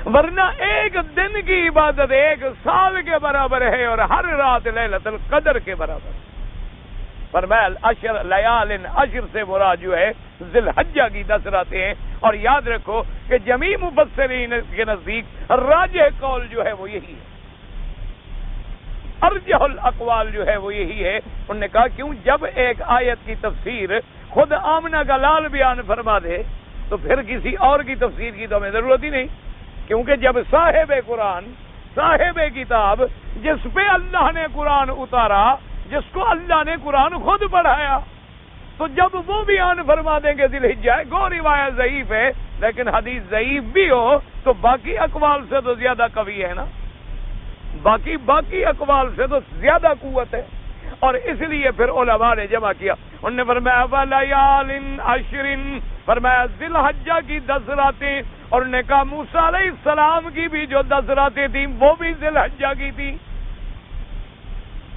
ورنہ 1 دن کی عبادت 1 سال کے برابر ہے، اور ہر رات لیلۃ القدر کے برابر۔ فرمایا عشر لیال عشر سے مراد جو ہے ذی الحجہ کی 10 راتیں ہیں۔ اور یاد رکھو کہ جمیع مفسرین کے نزدیک راجح قول جو ہے وہ یہی ہے، ارجح الاقوال جو ہے وہ یہی ہے۔ انہوں نے کہا کیوں، جب ایک آیت کی تفسیر خود آمنہ کا لال بیان فرما دے تو پھر کسی اور کی تفسیر کی تو ہمیں ضرورت ہی نہیں، کیونکہ جب صاحب قرآن، صاحب کتاب، جس پہ اللہ نے قرآن اتارا، جس کو اللہ نے قرآن خود پڑھایا، تو جب وہ بیان فرما دیں گے ذی الحجہ ہے، گو روایت ضعیف ہے لیکن حدیث ضعیف بھی ہو تو باقی اقوال سے تو زیادہ قوی ہے نا، باقی اقوال سے تو زیادہ قوت ہے۔ اور اس لیے پھر علماء نے جمع کیا، انہوں نے فرمایا ولیال عشر، فرمایا ذی الحجہ کی 10 راتیں، اور انہوں نے کہا موسیٰ علیہ السلام کی بھی جو 10 راتیں تھیں وہ بھی ذی الحجہ کی تھی۔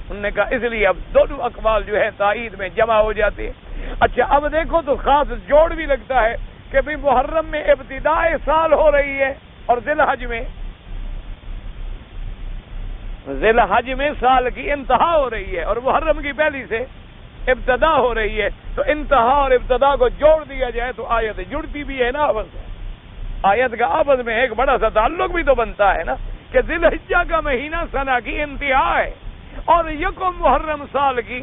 انہوں نے کہا اس لیے اب دونوں اقوال جو ہے تائید میں جمع ہو جاتے ہیں۔ اچھا اب دیکھو تو خاص جوڑ بھی لگتا ہے کہ بھی محرم میں ابتداء سال ہو رہی ہے اور ذی الحج میں سال کی انتہا ہو رہی ہے، اور محرم کی پہلی سے ابتدا ہو رہی ہے، تو انتہا اور ابتدا کو جوڑ دیا جائے تو آیت جڑتی بھی ہے نا، آپس میں آیت کا آپس میں ایک بڑا سا تعلق بھی تو بنتا ہے نا کہ ذی الحجہ کا مہینہ سنہ کی انتہا ہے اور یکم محرم سال کی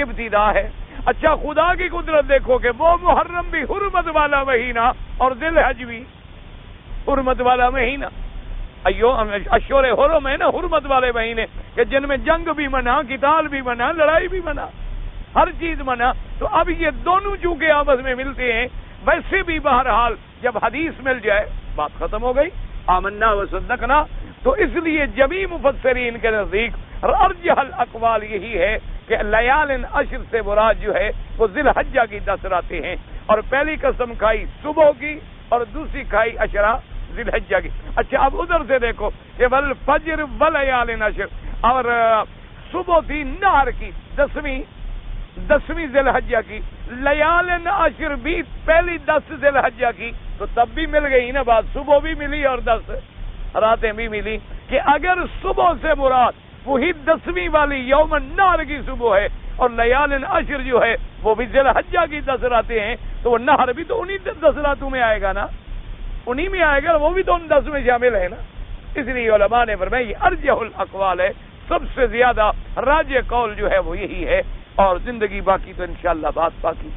ابتدا ہے۔ اچھا خدا کی قدرت دیکھو کہ وہ محرم بھی حرمت والا مہینہ اور ذی الحج بھی حرمت والا مہینہ، اشہر حرم ہے نا، حرمت والے مہینے کہ جن میں جنگ بھی منع، قتال بھی منع، لڑائی بھی منع، ہر چیز منع۔ تو اب یہ دونوں چونکہ آپس میں ملتے ہیں، ویسے بھی بہرحال جب حدیث مل جائے بات ختم ہو گئی، آمنا و صدقنا۔ تو اس لیے جمیع مفسرین کے نزدیک ارجح الاقوال یہی ہے کہ لیال عشر سے مراد جو ہے وہ ذی الحجہ کی 10 راتیں ہیں، اور پہلی قسم کھائی صبح کی اور دوسری کھائی عشرہ ذی الحجہ کی۔ اچھا اب ادھر سے دیکھو کہ والفجر ولیال عشر، اور صبح تھی نہر کی 10ویں ذی الحجہ کی، لیال عشر بھی پہلی 10 ذی الحجہ کی، تو تب بھی مل گئی نا بات، صبح بھی ملی اور 10 راتیں بھی ملی، کہ اگر صبح سے مراد وہی 10ویں والی یوم النہر کی صبح ہے اور لیال عشر جو ہے وہ بھی ذی الحجہ کی 10 راتیں ہیں، تو وہ نہر بھی تو انہی 10 راتوں میں آئے گا نا، انہی میں آئے گا، وہ بھی تو ان 10 میں شامل ہے نا۔ اس لیے علماء نے فرمایا یہ ارجح الاقوال ہے، سب سے زیادہ راجح قول جو ہے وہ یہی ہے، اور زندگی باقی تو انشاءاللہ بات باقی۔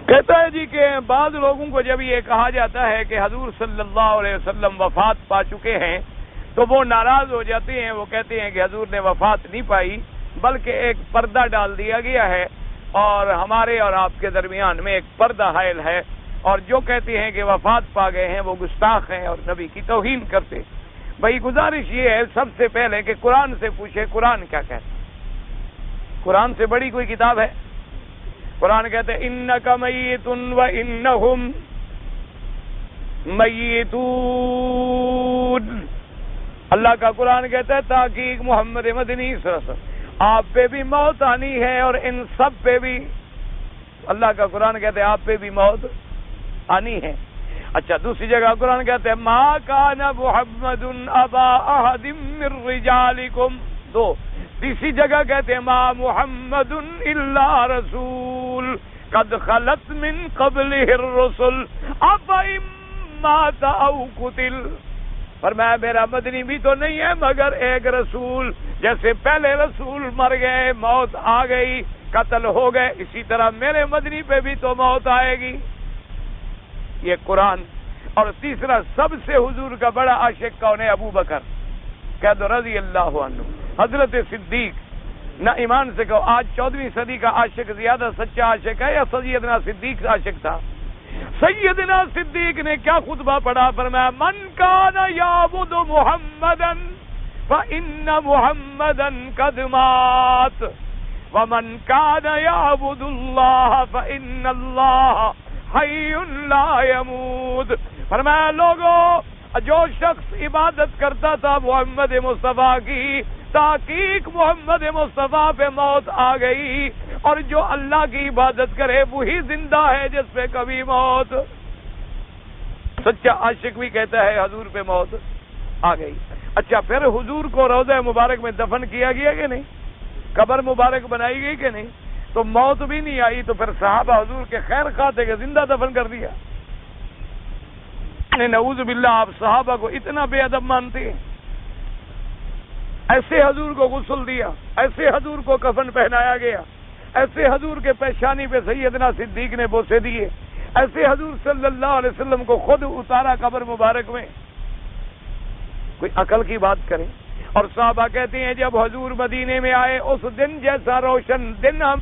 کہتا ہے جی کہ بعض لوگوں کو جب یہ کہا جاتا ہے کہ حضور صلی اللہ علیہ وسلم وفات پا چکے ہیں تو وہ ناراض ہو جاتے ہیں، وہ کہتے ہیں کہ حضور نے وفات نہیں پائی بلکہ ایک پردہ ڈال دیا گیا ہے اور ہمارے اور آپ کے درمیان میں ایک پردہ حائل ہے، اور جو کہتے ہیں کہ وفات پا گئے ہیں وہ گستاخ ہیں اور نبی کی توہین کرتے۔ بھائی گزارش یہ ہے سب سے پہلے کہ قرآن سے پوچھے قرآن کیا کہتا ہے، قرآن سے بڑی کوئی کتاب ہے؟ قرآن کہتے ہیں انک میت و انہم میتون، اللہ کا قرآن کہتا ہے تحقیق محمد مدنی صلی اللہ علیہ وسلم آپ پہ بھی موت آنی ہے اور ان سب پہ بھی، اللہ کا قرآن کہتے ہیں آپ پہ بھی موت آنی ہے۔ اچھا دوسری جگہ قرآن کہتے ہیں ما کان محمد ابا احد من رجالکم، 2۔ تیسری جگہ کہتے ہیں ما محمد الا رسول قد خلت من قبلہ الرسل افئن مات او قتل، فرمایا میرا مدنی بھی تو نہیں ہے مگر ایک رسول، جیسے پہلے رسول مر گئے موت آ گئی قتل ہو گئے، اسی طرح میرے مدنی پہ بھی تو موت آئے گی، یہ قرآن۔ اور تیسرا سب سے حضور کا بڑا عاشق کون ہے؟ ابو بکر، کہہ دو رضی اللہ عنہ۔ حضرت صدیق، نہ ایمان سے کہو آج 14ویں صدی کا عاشق زیادہ سچا عاشق ہے یا سیدنا صدیق عاشق تھا؟ سیدنا صدیق نے کیا خطبہ پڑھا، فرمایا من کان یعبد محمدا فإن محمدا قد مات ومن کان یعبد اللہ فإن اللہ حی لا یموت، فرمایا لوگوں جو شخص عبادت کرتا تھا محمد مصطفیٰ کی، تحقیق محمد مصطفیٰ پہ موت آ گئی، اور جو اللہ کی عبادت کرے وہی زندہ ہے جس پہ کبھی موت، سچا عاشق بھی کہتا ہے حضور پہ موت آ گئی۔ اچھا پھر حضور کو روضہ مبارک میں دفن کیا گیا کہ نہیں، قبر مبارک بنائی گئی کہ نہیں، تو موت بھی نہیں آئی، تو پھر صحابہ حضور کے خیر خواہ تھے کہ زندہ دفن کر دیا؟ نعوذ باللہ، آپ صحابہ کو اتنا بے ادب مانتے ہیں؟ ایسے حضور کو غسل دیا، ایسے حضور کو کفن پہنایا گیا، ایسے حضور کے پیشانی پہ سیدنا صدیق نے بوسے دیے، ایسے حضور صلی اللہ علیہ وسلم کو خود اتارا قبر مبارک میں، کوئی عقل کی بات کریں۔ اور صحابہ کہتے ہیں جب حضور مدینے میں آئے اس دن جیسا روشن دن ہم